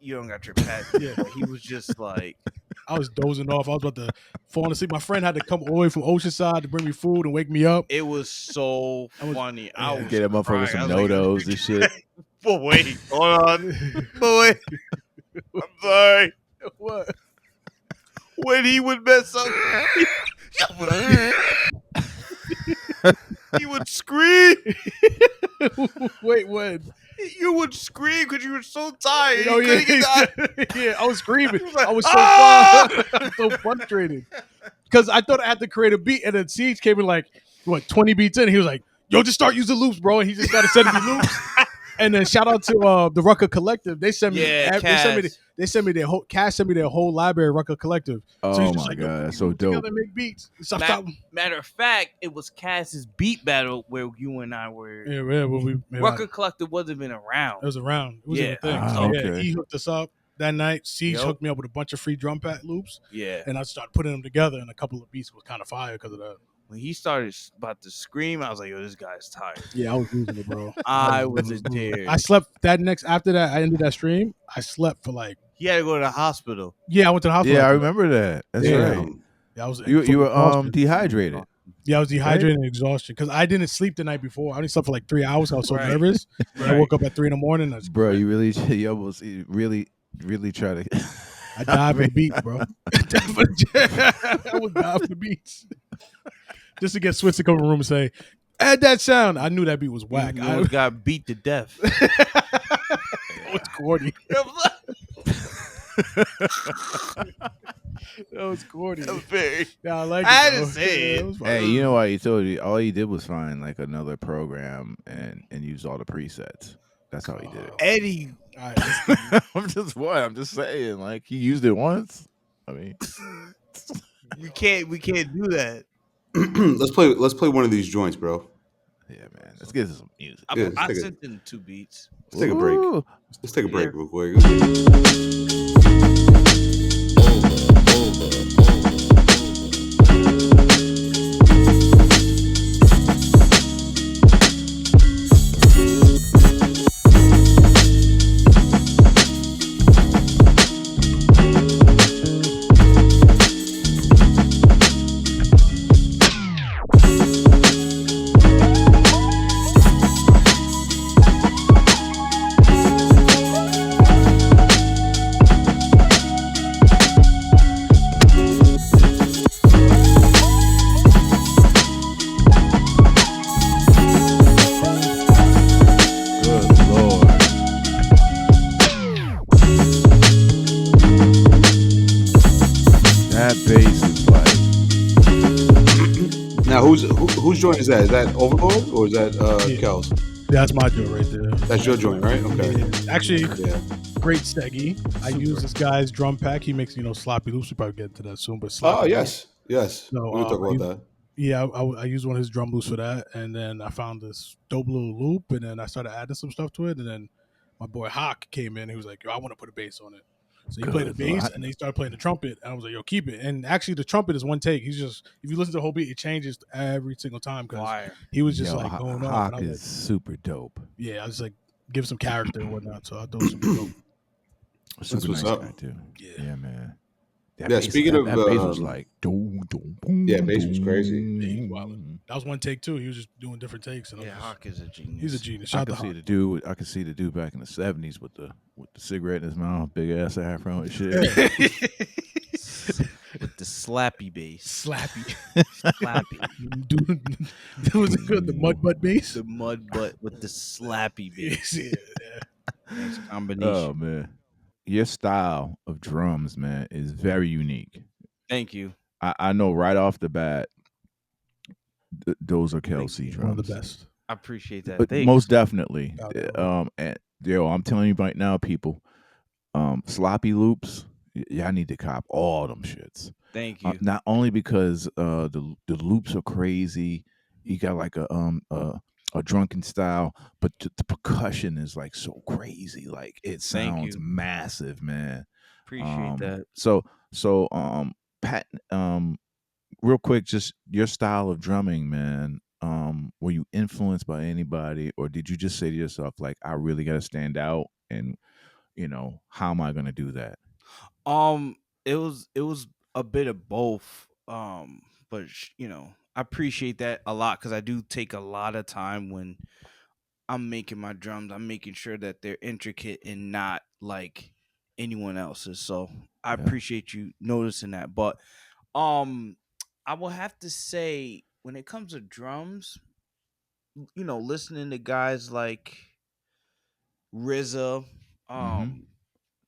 You don't got your pad. Yeah. He was just like, I was dozing off. I was about to fall asleep. My friend had to come all the way from Oceanside to bring me food and wake me up. it was so I was- funny. yeah. I was Get that motherfucker crying. some I was like, no-dos and shit. But wait, hold on. But wait, I'm sorry. What? When he would mess up, he would scream. Wait, when? You would scream because you were so tired. Oh, You couldn't get yeah. Yeah, I was screaming. like, I was so "Ah!" I was so frustrated. Because I thought I had to create a beat, and then Siege came in like, 20 beats in. And he was like, yo, just start using loops, bro. And he just started sending me loops. And then shout out to the Rucker Collective. They sent me they sent me their whole Cash sent me their whole library, Rucker Collective. Oh he's just my like, yo, god, that's we so work together dope. and make beats. Stop. Matter of fact, it was Cass's beat battle where you and I were. Yeah, when Rucker Collective wasn't even around. it was around. It was Yeah. a thing. Ah, So, yeah, okay. he hooked us up that night. Siege Yep. hooked me up with a bunch of free drum pad loops, Yeah. and I started putting them together, and a couple of beats was kind of fire because of that. When he started about to scream, I was like, yo, this guy's tired. Yeah, I was losing it, bro. I was a dare. I slept after that. I ended that stream. I slept for like, He had to go to the hospital. I went to the hospital. Yeah, I after that. remember that. That's Yeah. right. Yeah, I was You were exhausted. dehydrated. Yeah, I was dehydrated and exhaustion because I didn't sleep the night before. I only slept for like 3 hours. I was so Right. nervous. And I Right. woke up at 3 a.m. I was Bro, you really try to. I died for the beats, bro. I would die for the beats. Just to get Switz to come in the room and say, add that sound. I knew that beat was whack. You I almost got beat to death. was corny. That was corny. That was very. Yeah, I like it. I had to though. say it. It was fun. Hey, you know why he told you? All he did was find like another program and use all the presets. That's how he did it. Eddie. All right, I'm just saying. Like he used it once. I mean, We can't do that. Let's play one of these joints, bro. yeah, man. Let's get some music. I, Yeah, let's I take it. sent in 2 beats. Let's take a break. Ooh. Let's take a break real quick. joint is that? Is that Overlord or is that Yeah. Kel's? That's my joint right there. That's your joint, right? Okay. Yeah. Actually, Yeah. great Seggy. I Super. use this guy's drum pack. He makes sloppy loops. We'll probably get into that soon, but sloppy. Oh yes. So We can talk about that. yeah, I used one of his drum loops for that, and then I found this dope little loop, and then I started adding some stuff to it, and then my boy Hawk came in. He was like, "Yo, I want to put a bass on it." So he played the Good Lord. bass, and then he started playing the trumpet, and I was like, "Yo, keep it." And actually, the trumpet is one take. He's just, if you listen to the whole beat, it changes every single time because Fire. he was just Yo, like going off, and Hawk I was is like, super dope. "Yeah," I was like, give some character and whatnot. So I thought it was super dope. Super what's nice up. guy too. Yeah. Yeah, man. Yeah, Bass, speaking of, that bass was like, doom, doom, boom, yeah, bass was crazy. Yeah, he wildin'. That was one take too. He was just doing different takes, and Yeah, Hawk is a genius. he's a genius. I Shout could out to see Hawk. the dude. I could see the dude back in the '70s with the cigarette in his mouth, big ass afro and shit. With the slappy bass. Slappy. Slappy. Dude, was it good? The mud butt bass? The mud butt with the slappy bass. yeah. Nice combination. Oh man, your style of drums, man, is very unique. Thank you. I know right off the bat, those are Kel Thank C you. drums. One of the best. I appreciate that. But Thanks. most definitely, Oh, no. and yo, I'm telling you right now, people, sloppy loops, y'all need to cop all them shits. Thank you. Not only because the loops are crazy, you got like a drunken style, but the percussion is like so crazy, like it Thank sounds you. massive, man. Appreciate that. So Pat, real quick, just your style of drumming, man. Were you influenced by anybody, or did you just say to yourself, like, I really got to stand out, and how am I going to do that? It was a bit of both. But I appreciate that a lot because I do take a lot of time when I'm making my drums. I'm making sure that they're intricate and not like anyone else's. So I Yeah. appreciate you noticing that. But I will have to say when it comes to drums, listening to guys like RZA,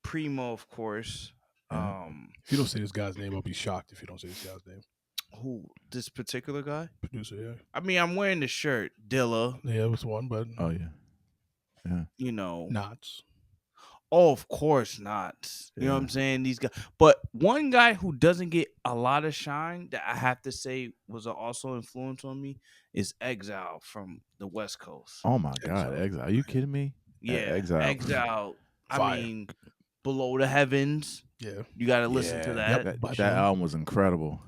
Primo, of course. Yeah. If you don't say this guy's name, I'll be shocked if you don't say this guy's name. Who, this particular guy? Producer, yeah. I mean, I'm wearing the shirt, Dilla. Yeah, it was one, but Oh yeah. Yeah. Knots. Oh, of course not. You know what I'm saying? These guys. But one guy who doesn't get a lot of shine that I have to say was also influence on me is Exile from the West Coast. Oh my God, Exile! Are you kidding me? Yeah, Exile. Exile. I Fire. mean, Below the Heavens. Yeah. You got to listen to that. That album was incredible.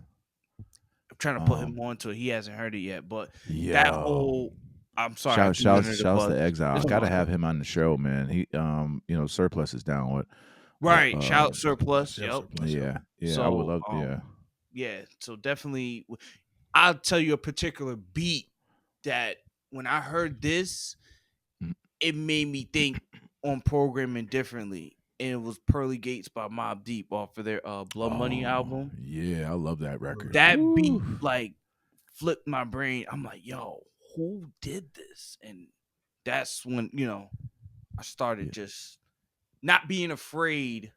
I'm trying to put him on to it. He hasn't heard it yet, but Yeah. that whole. I'm sorry. Shouts to Exile. It's Got to fine. have him on the show, man. He, Surplus is down with. Right. Shout Surplus. Yep. Yeah. So, I would love. Yeah. So definitely, I'll tell you a particular beat that when I heard this, it made me think on programming differently. And it was Pearly Gates by Mobb Deep off of their Blood Money album. Yeah, I love that record. That beat like flipped my brain. I'm like, yo, who did this? And that's when I started just not being afraid.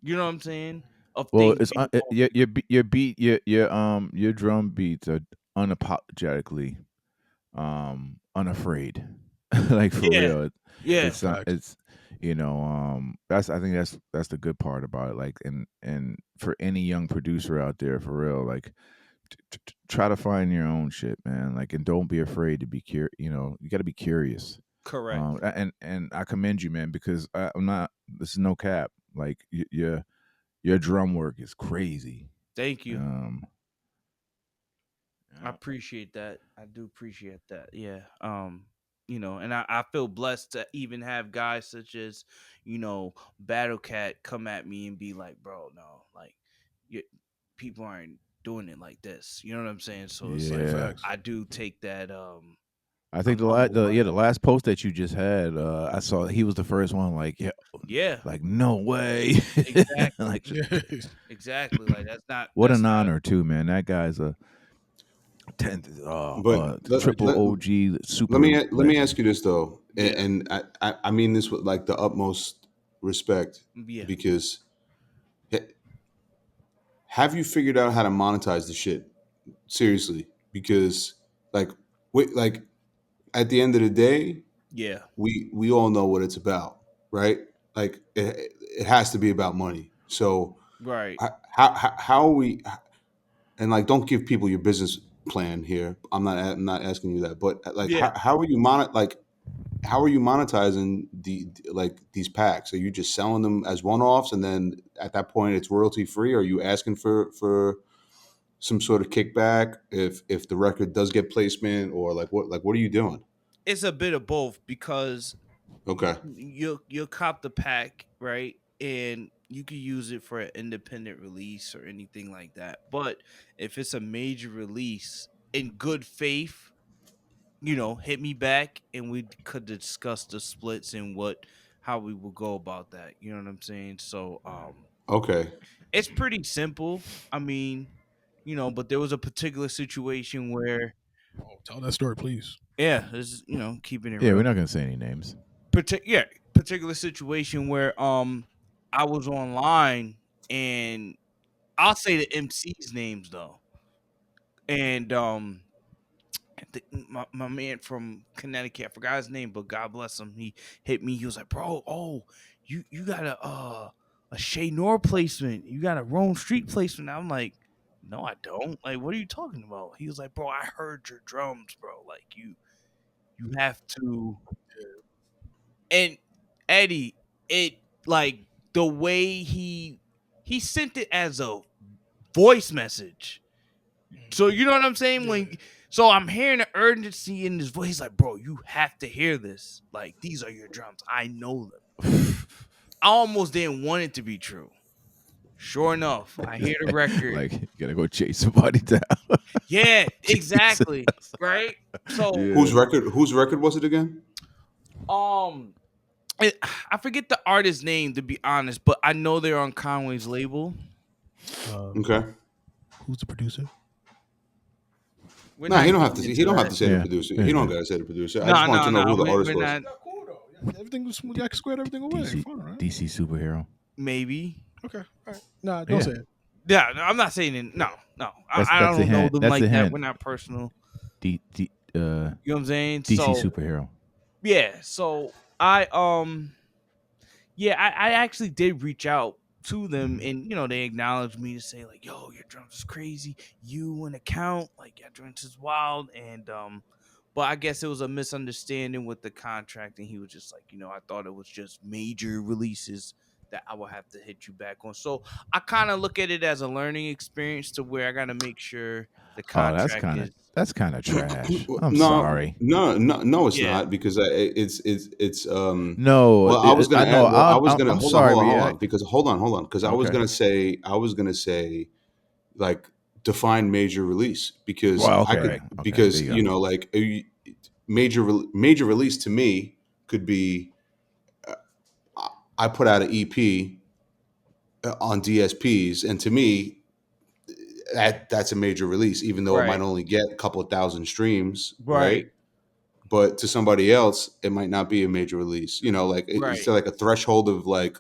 You know what I'm saying? Of things. Your beat, your drum beats are unapologetically unafraid. Like for real. Yeah. It's not, it's that's, I think that's the good part about it. Like, and for any young producer out there, for real, like try to find your own shit, man. Like, and don't be afraid to be curious. You got to be curious. Correct. And I commend you, man, because I'm not. This is no cap. Like your drum work is crazy. Thank you. I appreciate that. I do appreciate that. Yeah. And I feel blessed to even have guys such as, Battle Cat come at me and be like, bro, no, like people aren't doing it like this. You know what I'm saying? So it's like I do take that. I think the last post that you just had, I saw he was the first one. Like, like no way. Exactly. Like, exactly. Like that's not. What that's an not, honor too, man. That guy's a triple OG super. Let me ask you this though, and I mean this with like the utmost respect, because have you figured out how to monetize the shit? Seriously, because like like at the end of the day, Yeah. we all know what it's about, right? Like it has to be about money. So Right. how are we? And like, don't give people your business plan here. I'm not asking you that, but like, Yeah. how are you how are you monetizing like these packs? Are you just selling them as one offs, and then at that point it's royalty free? Are you asking for some sort of kickback if the record does get placement, or like what are you doing? It's a bit of both because Okay, you'll cop the pack, right? And you can use it for an independent release or anything like that. But if it's a major release in good faith, hit me back and we could discuss the splits and how we will go about that. You know what I'm saying? So okay, it's pretty simple. I mean, but there was a particular situation where Oh, tell that story, please. yeah, this is, keeping it Yeah, we're real. not gonna say any names. Particular situation where I was online and I'll say the MC's names though. And my man from Connecticut, I forgot his name, but God bless him. He hit me. He was like, "Bro, you got a Shay Nor placement. You got a Rome Street placement." I'm like, "No, I don't. Like, what are you talking about?" He was like, "Bro, I heard your drums, bro. Like you have to." And Eddie, it like the way he sent it as a voice message. So you know what I'm saying? Yeah. So I'm hearing the urgency in his voice, like, bro, you have to hear this. Like, these are your drums. I know them. I almost didn't want it to be true. Sure enough, I hear the record. Like you gotta go chase somebody down. Yeah, Jesus. exactly. Right. So, Yeah. whose record was it again? um, I forget the artist's name to be honest, but I know they're on Conway's label. Okay. Who's the producer? We're Nah, not he don't have getting to. into He don't have that. to say the Yeah. producer. Yeah. He don't Yeah. gotta say the producer. I just No, wanted no, to know no. who the We're artist was. not. Cool though. Yeah, everything was smooth. Y'all squared everything away. DC Fun, right? DC superhero. Maybe. Okay. All right. Nah, don't Yeah. say it. Yeah, no, I'm not saying it. No, no. I That's the don't know hint. them That's the like that. hint. We're not personal. D D You know what I'm saying? DC So superhero. yeah. So yeah, I actually did reach out to them and they acknowledged me to say like, yo, your drums is crazy. You and account, like your drums is wild. And but I guess it was a misunderstanding with the contract, and he was just like, I thought it was just major releases that I will have to hit you back on. So I kind of look at it as a learning experience to where I gotta make sure the Oh, contract is that's kind of trash. I'm No, sorry. no, it's yeah. not because it's. No, Well, I was I gonna know. add. Well, I was I'm gonna I'm sorry. hold React. on, because hold on, because Okay. I was gonna say like define major release because Well, I okay. could Okay. There because you go. like major release to me could be I put out an EP on DSPs, and to me that's a major release, even though it might Right. only get a couple of thousand streams, Right. right? But to somebody else, it might not be a major release. Like is Right. there like a threshold of like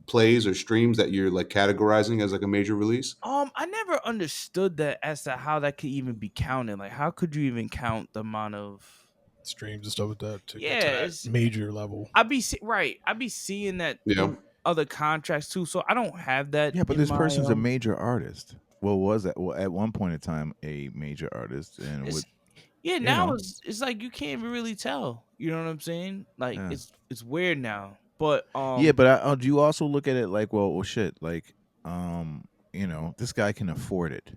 plays or streams that you're like categorizing as like a major release? I never understood that as to how that could even be counted. Like, how could you even count the amount of? Streams and stuff like that to get to Yeah, that it's major level. I be seeing that Yeah. in other contracts too. So I don't have that Yeah, but in this my person's a major artist. Well, was at at one point in time a major artist, and It's with yeah. you Now know, it's like you can't even really tell. You know what I'm saying? Like yeah, it's weird now. But yeah. But do you also look at it like, well, shit, like, this guy can afford it.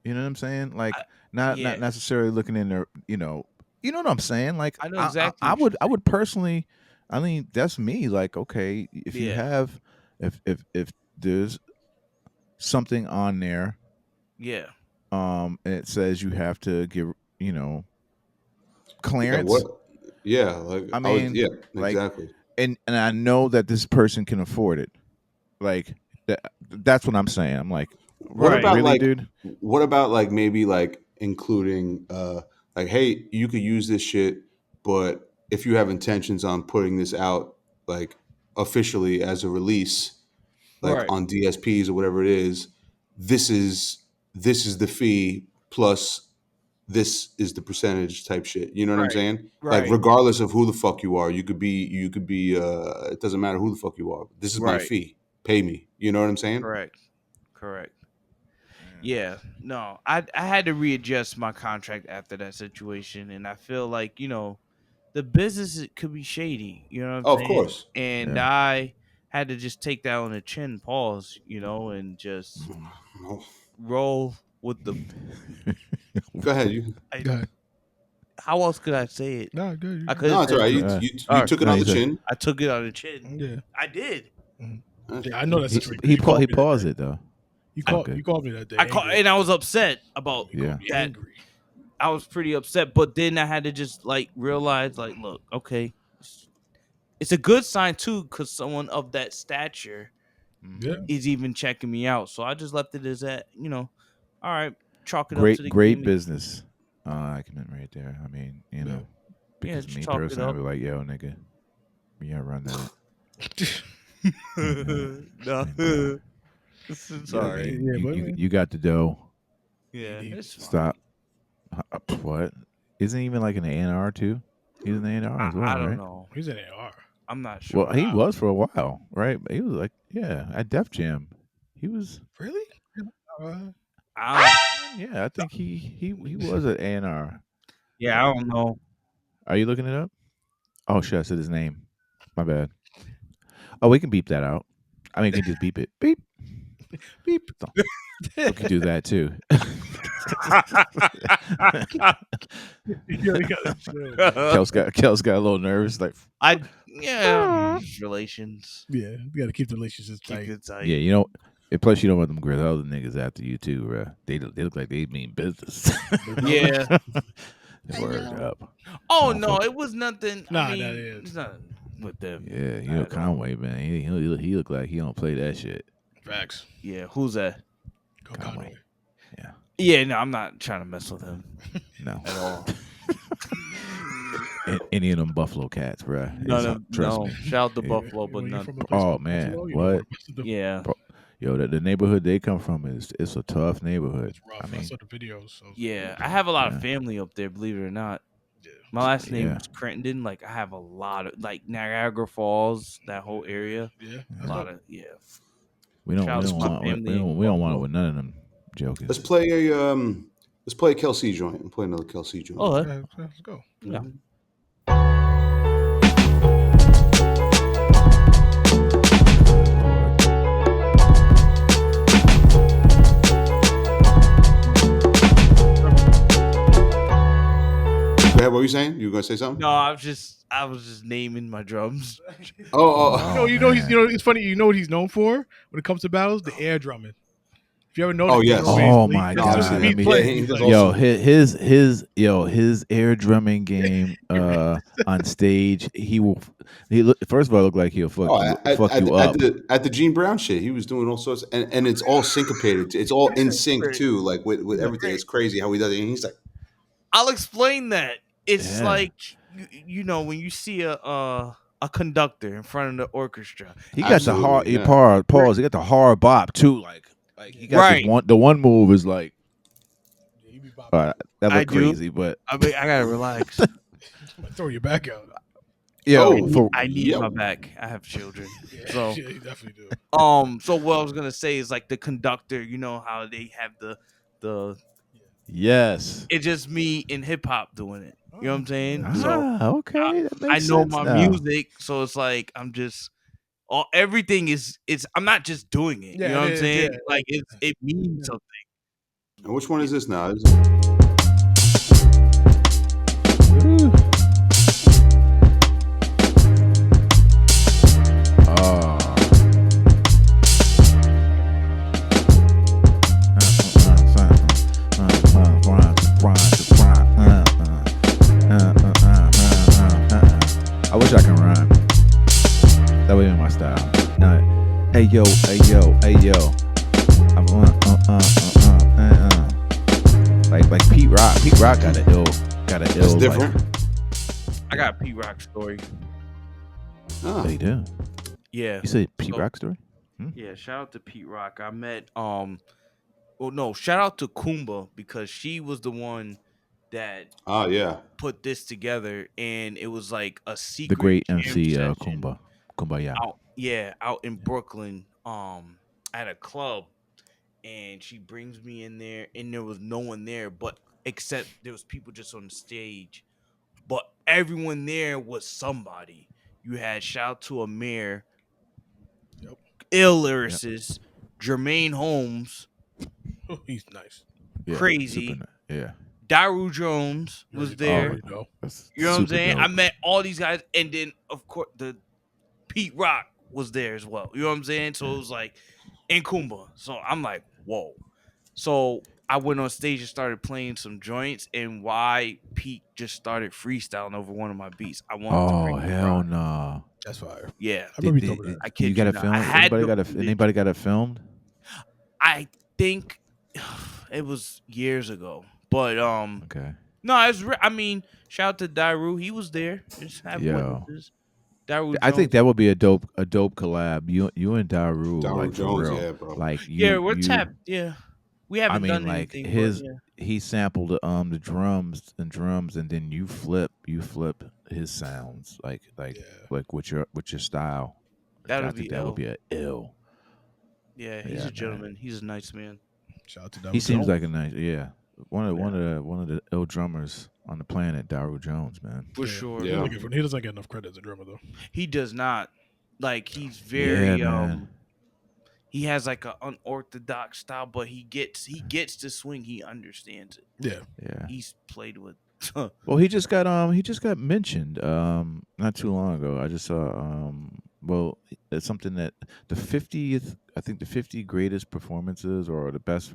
You know what I'm saying? I, Like, not yeah, necessarily looking in there. You know what I'm saying? Like, I know exactly I what you're would I saying. would personally, I mean, that's me. Like, okay, if you Yeah, have, if there's something on there, yeah, and it says you have to give, you know, Yeah. What? clearance. Yeah. Like I I would. mean, Yeah. like, Exactly. and I know that this person can afford it. Like, that's what I'm saying. I'm like, What right, about really, like dude? maybe like including like, hey, you could use this shit, but if you have intentions on putting this out like officially as a release, like right. on DSPs or whatever it is, this is the fee plus this is the percentage type shit. You know what I'm Right. saying? Like Right. regardless of who the fuck you are, you could be it doesn't matter who the fuck you are. This is my Right. fee. Pay me. You know what I'm saying? Correct. Correct. Yeah. No, I had to readjust my contract after that situation, and I feel like the business could be shady. You know what I'm Oh, of saying? course. And Yeah. I had to just take that on the chin, pause, and just No. roll with the. Go ahead. You I, Go ahead. how else could I say it? No, good. I You could no, have it's all said, right. Uh, You all right, took it no, on he the said chin. I took it on the chin. Yeah. I did. Mhm. That's Yeah, I know that he situation. he, You called he me that paused day. it though. You All called good. you called me that day. I called, angry. and I was upset about You called Yeah. me that. angry. I was pretty upset, but then I had to just realize, look, okay, it's a good sign too, because someone of that stature Yeah. is even checking me out. So I just left it as that, all right, chalk it up to the Great game. business acumen right there. I mean, Yeah. Yeah, because just me chalk it personally, I'd up. be like, yo, nigga, yeah, run that. No, Bro, it's you, all know, right. Yeah, but you got the dough. Yeah, he- it's fine. Stop. What? Isn't he even like an A&R too? He's an A&R as well, I don't right? know. he's an AR. I'm not Well, sure. he was for a while, right? He was like, yeah, at Def Jam. He was, Really? I yeah, I think he was an A&R. yeah, I don't know. Are you looking it up? Oh shit, I said his name. My bad. Oh, we can beep that out. I mean, we can just beep it. Beep. Beep. We can do that too. You gotta chill. Kel's got a little nervous. Like, Relations. Yeah, you gotta keep the relationships Keep tight. it tight. yeah, and plus you don't want them Griselda niggas after you too, bro. They look like they mean business. Yeah. Word up. Oh no, Motherfucker. it was nothing. Nah, I mean, that is. it's nothing with them. Yeah, at all. Conway, man. He look like he don't play that shit. Facts. Yeah, who's that? Go Conway. Conway. Yeah, Yeah, no, I'm not trying to mess with him no. at all. Any of them Buffalo cats, bro. Trust me. Shout out to Yeah. Buffalo, but When you're none. from a place Oh called man, Buffalo, you know what? Yeah, Bro, yo, the neighborhood they come from it's a tough neighborhood. It's rough. I I mean, saw the videos. So yeah. I have a lot Yeah. of family up there. Believe it or not, yeah. my last name Yeah. is Crenton. Like I have a lot of Niagara Falls, that whole area. Yeah. A That's lot dope. of we Shout don't out we to don't my want family in we don't want it Buffalo. with none of them jokers. let's play a Kel C joint. We'll play another Kel C joint. Oh, Yeah, let's go. yeah. Go ahead. What were you saying? You were gonna say something? No, I was just naming my drums. Oh. It's funny. You know what he's known for when it comes to battles? The air drumming. If you ever noticed, Oh, he yes. always Oh lead- my as soon as the God. beat I mean, plays, he he's does like, all- his air drumming game on stage. First of all look like he'll fuck you up. At the Gene Brown shit, he was doing all sorts, and it's all syncopated. It's all in sync too, like with everything. It's crazy how he does it. And he's like, I'll explain that. It's Yeah. like when you see a conductor in front of the orchestra. He got the hard Absolutely, yeah. pause. He got the hard bop too. Like he got Right. this one. The one move is like he be bopping. that I look do. crazy, but I mean, I gotta relax. Throw your back out. yo, I need yo. my back. I have children, Yeah, so yeah, you definitely do. So what I was gonna say is like the conductor. You know how they have the. yes. It's just me in hip hop doing it. You know what I'm saying? So Okay, that I makes know sense my now. music, so it's like I'm just. Everything is. I'm not just doing it. Yeah, you know what it I'm is, saying? yeah. Like it means something. and which one is this now? I wish I can rhyme. That would be my style. Hey yo. Like Pete Rock. Pete Rock got an ill. That's different. I got a Pete Rock story. Oh. They do. Yeah. You said Pete So- Rock story? Yeah, shout out to Pete Rock. I met shout out to Kumba because she was the one that Oh yeah. put this together, and it was like a The secret great jam MC session Kumbaya. out in Brooklyn, at a club, and she brings me in there, and there was no one there, but except there was people just on the stage, but everyone there was somebody. You had shout out to Amir, Yep. ill Yep. lyricist, Jermaine Holmes, He's nice. Yeah, crazy. Yeah. Daru Jones was there. Oh, That's You know what I'm super saying? dope. I met all these guys, and then of course the Pete Rock was there as well. You know what I'm saying? So it was like in Kumba. So I'm like, whoa. So I went on stage and started playing some joints, and why Pete just started freestyling over one of my beats. I wanted to Oh bring the hell rock. no! that's fire. Yeah, I remember you told me that. I You kid got you it not. I filmed? had the Anybody got it filmed? I think it was years ago, but Okay. no, it's. I mean, shout out to Daru. He was there. Just have Yo. witnesses. Daru I think Jones. that would be a dope collab. You and Daru, Daru like for Jones, real. yeah, bro. Like Yeah, we're you tapped. Yeah, we I haven't mean done like anything, but yeah. he sampled the drums and then you flip his sounds Yeah. like with your style. That'll I think be that would ill. be a ill. Yeah, he's Yeah, a gentleman. He's a nice man. Shout out to He David seems Jones. like a nice one of Yeah. one of the ill drummers on the planet, Daru Jones, man. For sure. Yeah. He doesn't get enough credit as a drummer though. He does not. Like he's Yeah, very man. he has like an unorthodox style, but he gets the swing, he understands it. Yeah. Yeah. He's played with Well, he just got mentioned not too long ago. I just saw well, it's something that the 50th, I think the 50 greatest performances or the best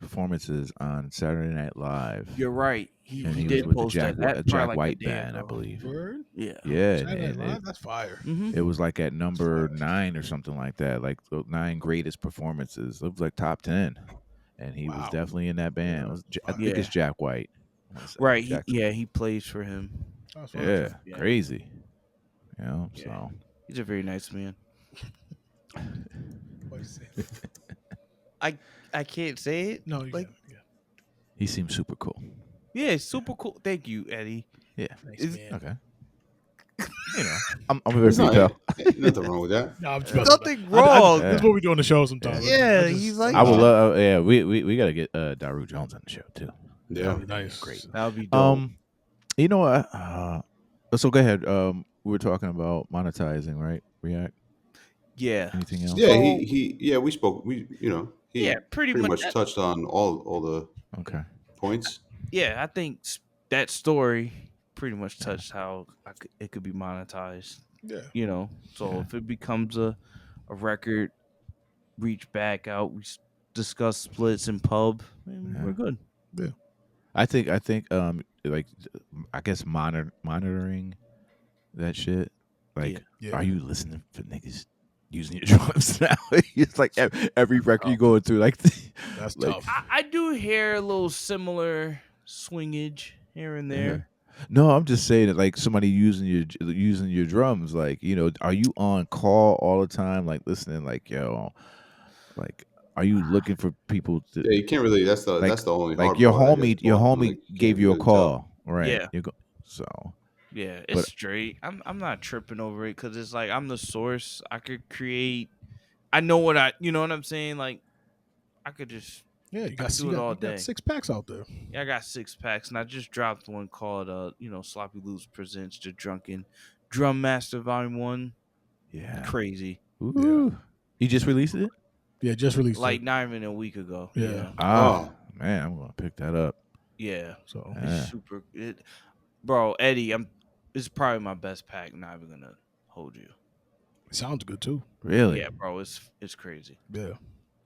performances on Saturday Night Live. You're right. And He he was did with the post that. That's Jack probably like a White day band, I ago. believe. Word? Yeah. Yeah, Saturday and Night Live? That's fire. it was like at number fire. 9 or something like that, like the 9 greatest performances. It was like top 10, and he was Wow. definitely in that band. Yeah, It was, that's I fire. think it's Yeah. Jack White. Right. Jack- He plays for him. That's fire. Yeah, Yeah. crazy. You know, Yeah. so He's a very nice man. What you say? I can't say it. No, you Like, can't. Yeah. he seems super cool. yeah, super cool. Thank you, Eddie. Yeah. Nice Is- man. Okay. You know, I'm a very There's not, pal. ain't nothing wrong with that. No, I'm just messing with Nothing that. wrong. That's what we do on the show sometimes. Yeah, I just- he's like- I would love. Yeah, we gotta get Daru Jones on the show too. Yeah. That'd be nice. Great. That would be dope. You know what? So go ahead. We were talking about monetizing, right? React. Yeah. Anything else? Yeah, So- he we spoke. He pretty pretty much. much touched on all the Okay. points. Yeah, I think that story pretty much touched how it could be monetized. Yeah. You know, so if it becomes a record, reach back out, we discuss splits in pub, and we're good. I think like I guess monitoring that shit. Like, Yeah. are you listening for niggas using your drums now? It's like every record you going through, like That's like, tough. I do hear a little similar swingage here and there. No, I'm just saying that like somebody using your drums, like, you know, are you on call all the time, like listening, like, yo, like, are you looking for people to Yeah, you can't really. That's the only like hard your part, I homie guess, your but, homie like, you gave can't you a really call, right? Yeah. So Yeah, it's But- straight. I'm not tripping over it because it's like I'm the source. I could create. I know what you know what I'm saying. Like I could just. Yeah, you got, do you it got, all you got day. 6 packs out there. Yeah, I got 6 packs, and I just dropped one called Sloppy Loops presents the Drunken Drum Master Volume 1. yeah, Crazy. Ooh. You just released it? Yeah, just released Like it. not even a week ago. Yeah. Man, I'm gonna pick that up. Yeah. So Yeah. It's super. Bro, Eddie, it's probably my best pack. Not even gonna hold you. it sounds good too. Really? Yeah, bro, it's crazy. Yeah.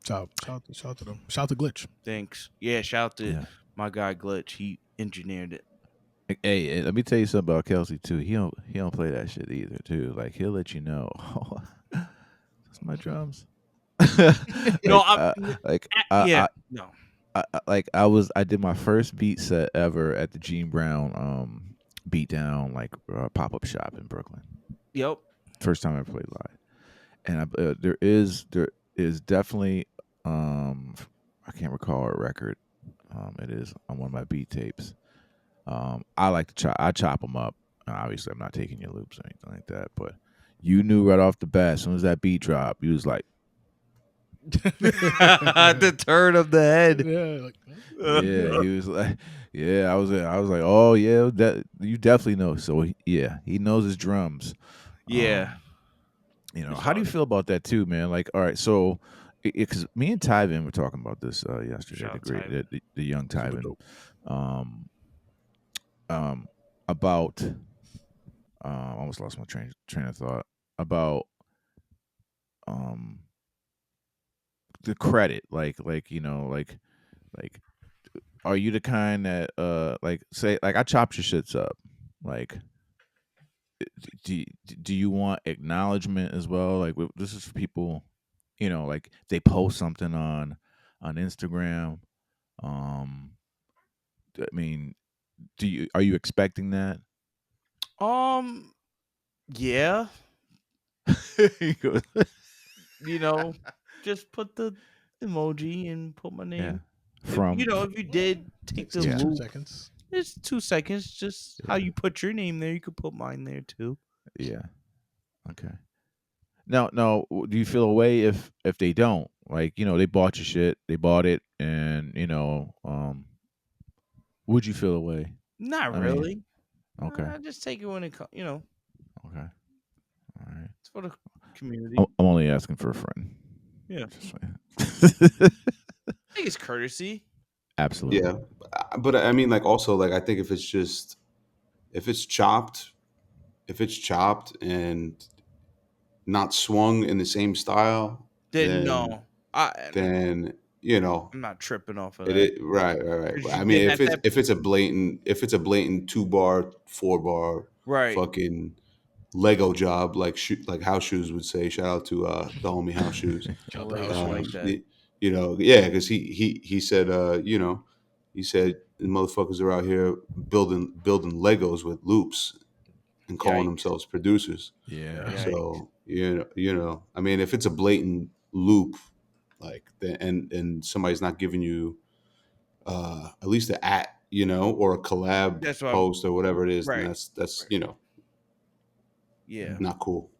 Shout to them. Shout to Glitch. Thanks. Yeah, shout out to Yeah. my guy Glitch. He engineered it. Hey, let me tell you something about Kelsey too. He don't play that shit either too. Like he'll let you know. That's my drums. No, no. I did my first beat set ever at the Gene Brown beat down pop up shop in Brooklyn. Yep. First time I ever played live, and there is definitely I can't recall a record It is on one of my beat tapes. I like to chop. I chop them up. Obviously, I'm not taking your loops or anything like that. But you knew right off the bat, as soon as that beat dropped, you was like, The turn of the head. Yeah, like, yeah. He was like, yeah. I was like, oh yeah, that you definitely know. So he knows his drums. Yeah. How do you feel about that too, man? Like, all right, so because me and Tyvin were talking about this yesterday, Shout the out great, Tyvin. the young super Tyvin, dope. um, about I almost lost my train of thought about um the credit, like are you the kind that like say like I chopped your shits up, like do you want acknowledgement as well? Like this is for people, like they post something on Instagram. Um, I mean, are you expecting that? Um. Yeah. He goes, You know, just put the emoji and put my yeah, name. from If you did take Takes the just yeah, loop, 2 seconds. it's 2 seconds. Just how yeah, you put your name there, you could put mine there too. yeah. Okay. Now, do you feel a way if they don't? Like, they bought your shit, they bought it, and would you feel a way? Not I mean, really. okay, I just take it when it comes. okay, all right. It's for the community. I'm only asking for a friend. Yeah, Just saying. I think it's courtesy. Absolutely. Yeah, but I mean, like also like I think if it's chopped, if it's chopped and not swung in the same style, Then then no, I then you know I'm not tripping off of it, that. it right. 'Cause I you mean, did at that. if it's a blatant 2 bar, 4 bar Right. fucking Lego job like House Shoes would say. Shout out to the homie House Shoes. Shout out to Great. house I like shoes. that. Yeah, because he said he said the motherfuckers are out here building Legos with loops and calling Yikes. themselves producers. Yeah. Yikes. So I mean, if it's a blatant loop, like and somebody's not giving you at least a or a collab That's what I'm. post or whatever it is, then Right. that's Right. Yeah. not cool.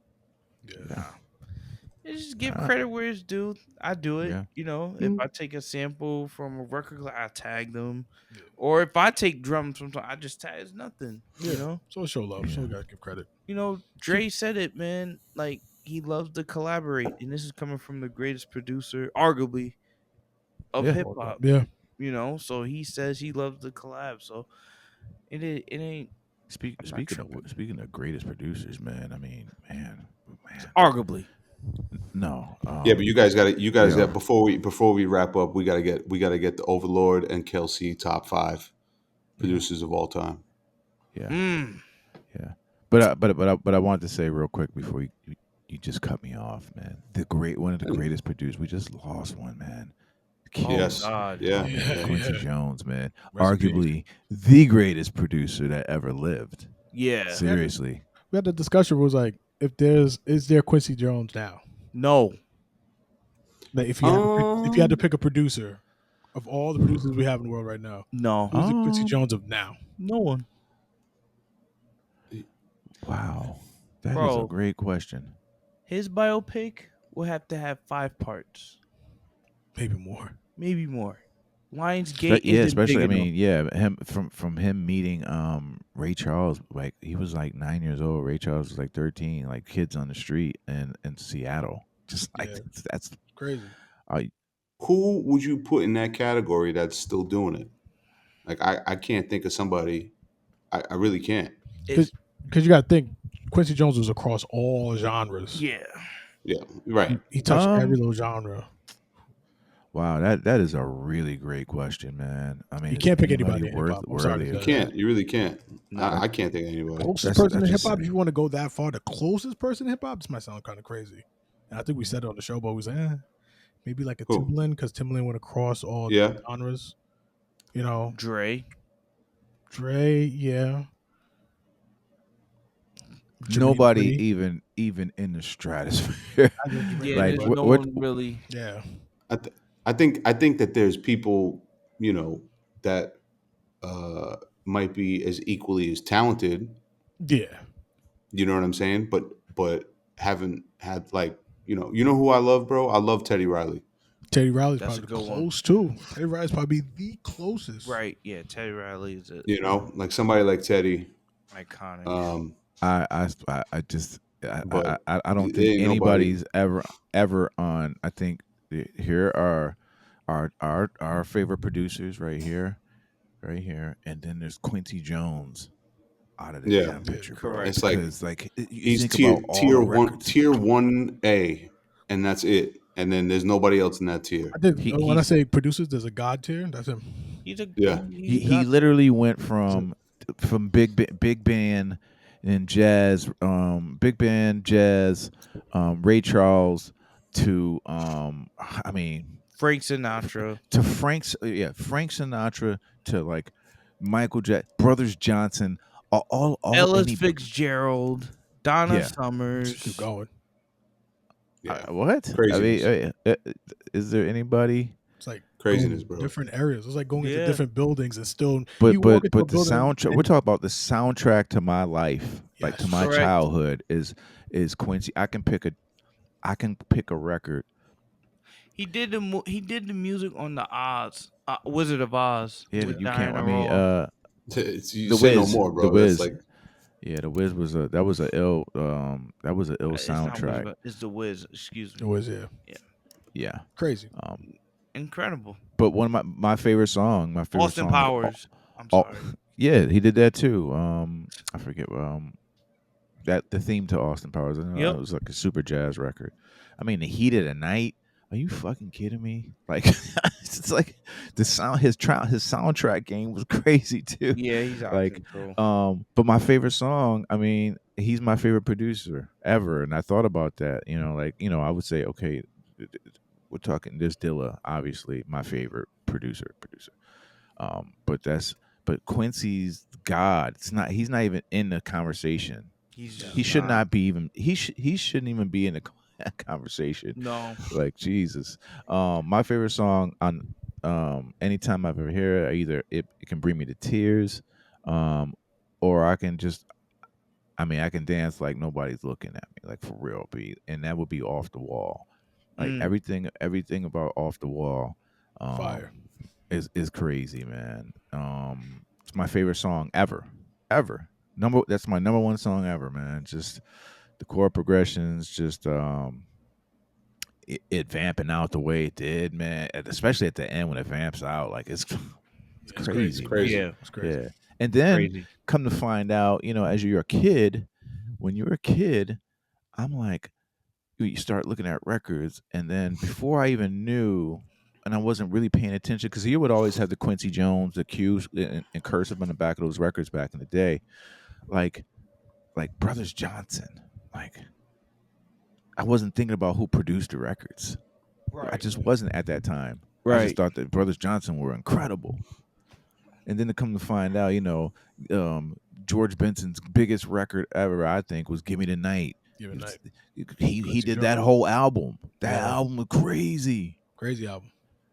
Yeah. Yeah. Nah. Just give Uh, credit where it's due. I do it. yeah. If Mm. I take a sample from a record, I tag them. Yeah. Or if I take drums from, I just tag. It's nothing. Yeah. So show love. So Yeah. we gotta give credit. Dre said it, man. Like he loves to collaborate, and this is coming from the greatest producer, arguably, of Yeah. hip hop. Yeah. So he says he loves the collab. So it ain't. I'm not tripping. Speaking of greatest producers, man. I mean, man. Arguably, No. Yeah, but you guys Yeah. got before we wrap up, we gotta get the Overlord and Kel C top 5 Yeah. producers of all time. Yeah. mm, Yeah. But I wanted to say real quick before you just cut me off, man. One of the greatest producers. We just lost one, man. oh Yes. God, Yeah. Yeah. Quincy Yeah. Jones, man. Rest in peace. Arguably the greatest producer that ever lived. yeah, Seriously. We had the discussion where it was like, is there Quincy Jones now? no, Like if you had to pick a producer of all the producers we have in the world right now, no, who's the Quincy Um. Jones of now? no one, Wow. That is a bro. great question. His biopic will have to have 5 parts, Maybe more. maybe more. Lionsgate Yeah, isn't big especially I enough. mean, yeah, him from him meeting Ray Charles, like he was like 9 years old. Ray Charles was like 13, like kids on the street in Seattle. Just like Yeah. that's Crazy. Who would you put in that category that's still doing it? Like I can't think of somebody. I really can't. It's Because you got to think, Quincy Jones was across all genres. yeah. Yeah. Right. He touched every um little genre. wow, that is a really great question, man. I mean, You is can't pick anybody anybody in hip-hop. I'm sorry to worthy say of You that. that? can't. You really can't. No. I can't think of anybody. Closest That's person in hip just hop, if you want to go that far, the closest person in hip hop, this might sound kind of crazy. And I think we said it on the show, but we was like, maybe like a Who? Timbaland, because Timbaland went across all Yeah. genres. Dre. Dre, yeah. Jermaine Nobody Dupri. even in the stratosphere. I know Jermaine Yeah, Like there's no what one really. Yeah. I think that there's people, you know, that might be as equally as talented. Yeah. You know what I'm saying? But haven't had like you know who I love, bro. I love Teddy Riley. Teddy Riley's That's a probably the good one. close too. Teddy Riley's probably the closest. Right? Yeah, Teddy Riley is a You know, like somebody like Teddy. iconic. Um, I just but I don't there think ain't nobody. anybody's ever on. I think here are our favorite producers right here, and then there's Quincy Jones out of the Yeah, damn Yeah, picture, bro. Correct. it's like Because like you he's think about all the records tier 1A, and that's it. And then there's nobody else in that tier. I did. When I he's say producers, there's a god tier. That's him. He's a Yeah, he's a he god. literally went That's it. from big band and jazz, big band jazz, Ray Charles to I mean Frank Sinatra, to Frank Sinatra to like Michael Brothers Johnson, all Ellis any Fitzgerald, Donna yeah. Just keep Summers. going. yeah, What I mean, craziness, is there anybody? It's like craziness, going bro. different areas. It's like going into Yeah, different buildings and still you walk into a But the building soundtrack, we're and talking about the soundtrack to my life, like to yes, my correct. childhood is Quincy. I can pick a record. He did the music on the Oz, Wizard of Oz Yeah, with you can't. I Diana mean, Ross. You the say no Wiz, more, the bro. That's Wiz. like Yeah, the Wiz was that was a ill It's not soundtrack. Wizard, it's the Wiz. Excuse it me. was Yeah, Yeah. crazy. Um, incredible. but one of my favorite Austin song of Powers. I'm all, sorry. yeah, he did that too. I forget that the theme to Austin Powers. I know Yep. it was like a super jazz record. I mean, the heat of the night. Are you fucking kidding me? Like, it's like his soundtrack game was crazy too. Yeah, he's out of Like, control. but my favorite song. I mean, he's my favorite producer ever, and I thought about that. Like, I would say, okay, we're talking this Dilla, obviously my favorite producer. But Quincy's God. It's not. He's not even in the conversation. He's just He should not. not be even. He shouldn't even be in the conversation. No. Like Jesus. My favorite song on anytime I've ever heard it, either it can bring me to tears, or I can just. I mean, I can dance like nobody's looking at me, like for real. And that would be Off the Wall. Like Mm. everything about Off the Wall. Fire. Is crazy, man. It's my favorite song ever. That's my number one song ever, man. Just the chord progressions, just it vamping out the way it did, man. Especially at the end when it vamps out, like it's It's crazy, man. crazy. Yeah. It's crazy. Yeah. And then Crazy. come to find out, as you're a kid, when you're a kid, I'm like, you start looking at records, and then before I even knew, and I wasn't really paying attention because you would always have the Quincy Jones, the Q's, and cursive on the back of those records back in the day, like Brothers Johnson. Like I wasn't thinking about who produced the records. I Right. just wasn't at that time. I just Right. thought that Brothers Johnson were incredible. And then to come to find out, George Benson's biggest record ever, I think, was "Give Me the Night." Give it night. He Quincy did Jones. that whole album. That Yeah. album was crazy. Crazy album.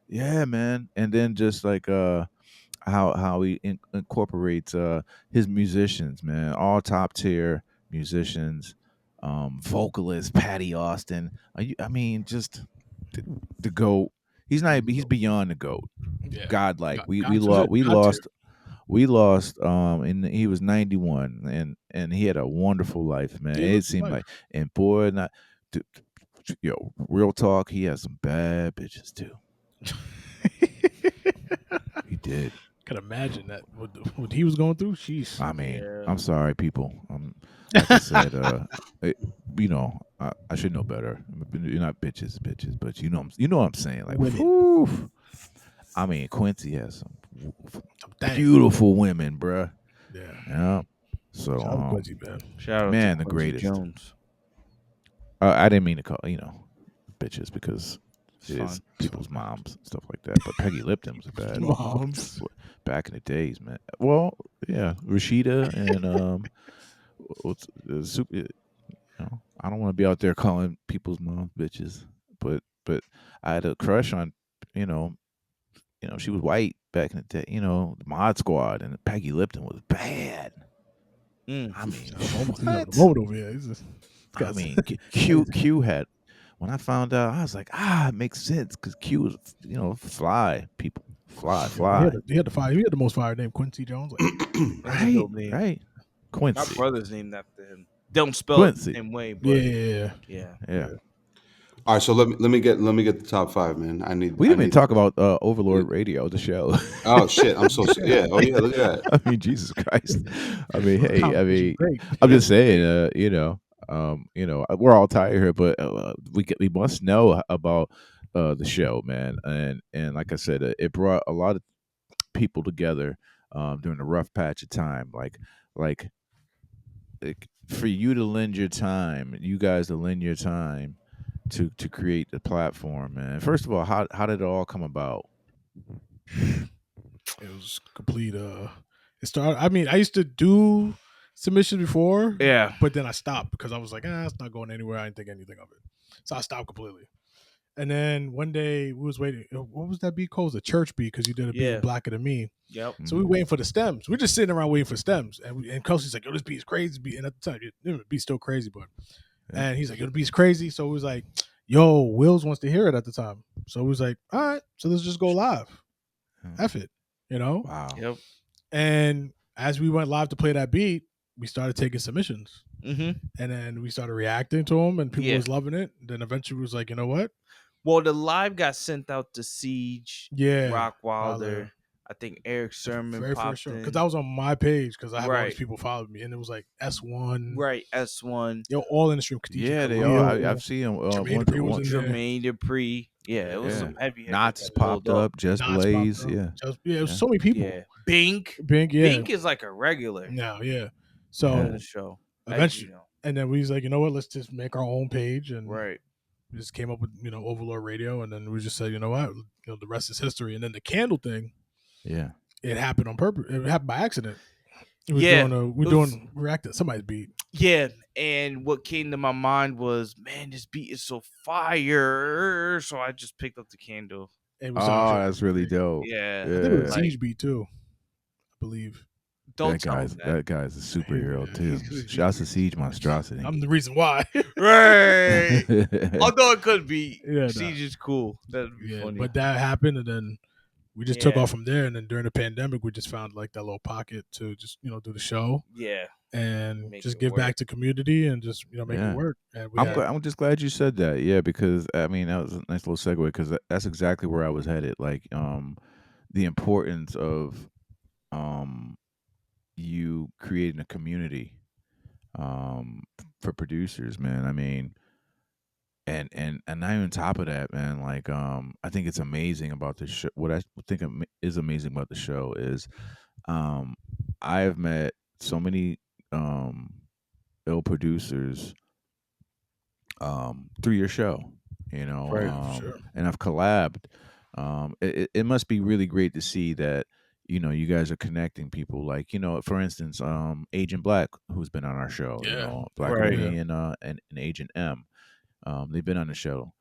Yeah, man. And then just like how he incorporates his musicians, man, all top tier musicians, vocalist Patty Austin. I mean, just the goat. He's not. He's beyond the goat. Yeah. Godlike. God, We God, for sure. we God tier. lost. We lost. And he was 91, and he had a wonderful life, man. Yeah, he It lived his seemed life. like, and boy, not. Real talk. He has some bad bitches too. He did. Could imagine that what he was going through. Sheesh. I mean, Yeah. I'm sorry, people. Like I said, I should know better. You're not bitches, but you know what I'm saying. Like, Women. whew. I mean, Quincy has some Dang. beautiful women, bruh. Yeah. Yeah. So, Shout out Quincy, man. Shout out man, to the Quincy greatest. Jones. I didn't mean to call bitches because It's it is fun. people's moms and stuff like that. But Peggy Lipton was bad. Moms. Back in the days, man. Well, yeah, Rashida and what's super. I don't want to be out there calling people's moms bitches, but I had a crush on, she was white back in the day. The Mod Squad and Peggy Lipton was bad. Mm. I mean, I'm almost having a what? moment over here. I mean, Q had. When I found out, I was like, it makes sense because Q was, fly people, fly. He had the most fire name, Quincy Jones. Like, That's a Right, dope name. right. My Quincy. brother's named after him. Don't spell it Quincy. the same way, but yeah. Yeah. All right, so let me get the top 5, man. We I didn't even need. talk about Overlord Radio, the show. Oh shit! I'm so yeah. Oh yeah, look at that. I mean, Jesus Christ. I mean, hey, Conversation's great. I'm just saying, we're all tired here, but we must know about the show, man. And like I said, it brought a lot of people together during a rough patch of time. Like for you to lend your time, you guys to lend your time to create the platform, man. First of all, how did it all come about? It was complete. It started. I mean, I used to do submissions before, yeah. but then I stopped because I was like, it's not going anywhere. I didn't think anything of it, so I stopped completely. And then one day we was waiting. What was that beat called? It was a church beat because you did a beat Yeah. with Blacker Than Me. Yep. So we waiting for the stems. We're just sitting around waiting for stems. And Kelsey's like, yo, this beat is crazy. And at the time, the beat's still crazy, but and he's like, yo, the beat's crazy. So we was like, yo, Wills wants to hear it at the time. So we was like, all right, so let's just go live. F it, Wow. Yep. And as we went live to play that beat, we started taking submissions. Mm-hmm. And then we started reacting to them, and people was loving it. Then eventually, we was like, you know what? Well, the live got sent out to Siege, Yeah, Rockwilder. I think Eric Sermon popped in. because that was on my page because I have all Right. these people following me, and it was like S1, Right, S1. all in the stream. Khadijah Yeah, they Khalil, are. I've seen them. Jermaine Dupri was in there. Jermaine Dupri. Yeah, it was Yeah. some heavy. Knots that popped pulled up. Just Knots Blaze. popped up. Yeah. It was so many people. Yeah. Bink. Bink is like a regular now, yeah. on So the show. eventually, and then we was like, you know what? Let's just make our own page, and Right. we just came up with Ovalord Radio, and then we just said, you know what? The rest is history. And then the candle thing, Yeah. it happened on purpose. It happened by accident. We're reacting to somebody's beat. Yeah, and what came to my mind was, man, this beat is so fire. So I just picked up the candle. And we saw That's really dope. Yeah. I think it was a Siege beat too, I believe. Don't that guy's a superhero too. Shouts to Siege Monstrosity. I'm the reason why. Right. Although it could be. Yeah, Siege is cool. That'd be funny. But that happened, and then we just took off from there. And then during the pandemic, we just found like that little pocket to just do the show. Yeah. And just give back to community and just make it work. And I'm just glad you said that. Yeah, because I mean that was a nice little segue because that's exactly where I was headed. Like the importance of you creating a community for producers, man. I mean, and not even on top of that, man. Like I think it's amazing about the show. What I think is amazing about the show is I have met so many ill producers through your show, sure. and I've collabed. It must be really great to see that you guys are connecting people. Like for instance, Agent Black, who's been on our show, Black and Agent M, they've been on the show.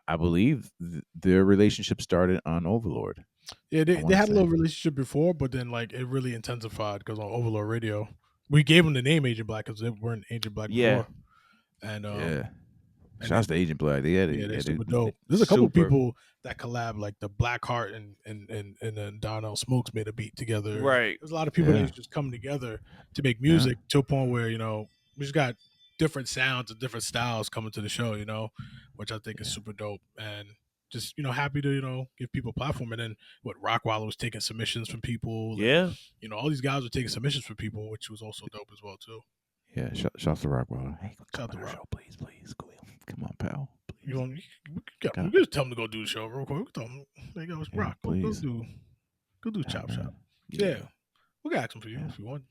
I believe their relationship started on Overlord. Yeah, they had a little relationship before, but then like it really intensified because on Ovalord Radio, we gave them the name Agent Black because they weren't Agent Black before. And shouts to Agent Black. They're super dope. There's a couple people that collab, like the Black Heart and Donnell Smokes made a beat together. Right. There's a lot of people that just come together to make music to a point where we just got different sounds and different styles coming to the show. Which I think is super dope and just happy to give people a platform. And then Rockwilder was taking submissions from people. Yeah. And, all these guys were taking submissions from people, which was also dope as well too. Yeah, shouts to Rockwilder. Hey, shout out to Rock. Please. Come on, pal. We can just tell him to go do the show real quick. We can tell him, there you go, it's Rock. Go do Chop Shop. Yeah. We can ask him for you if you want.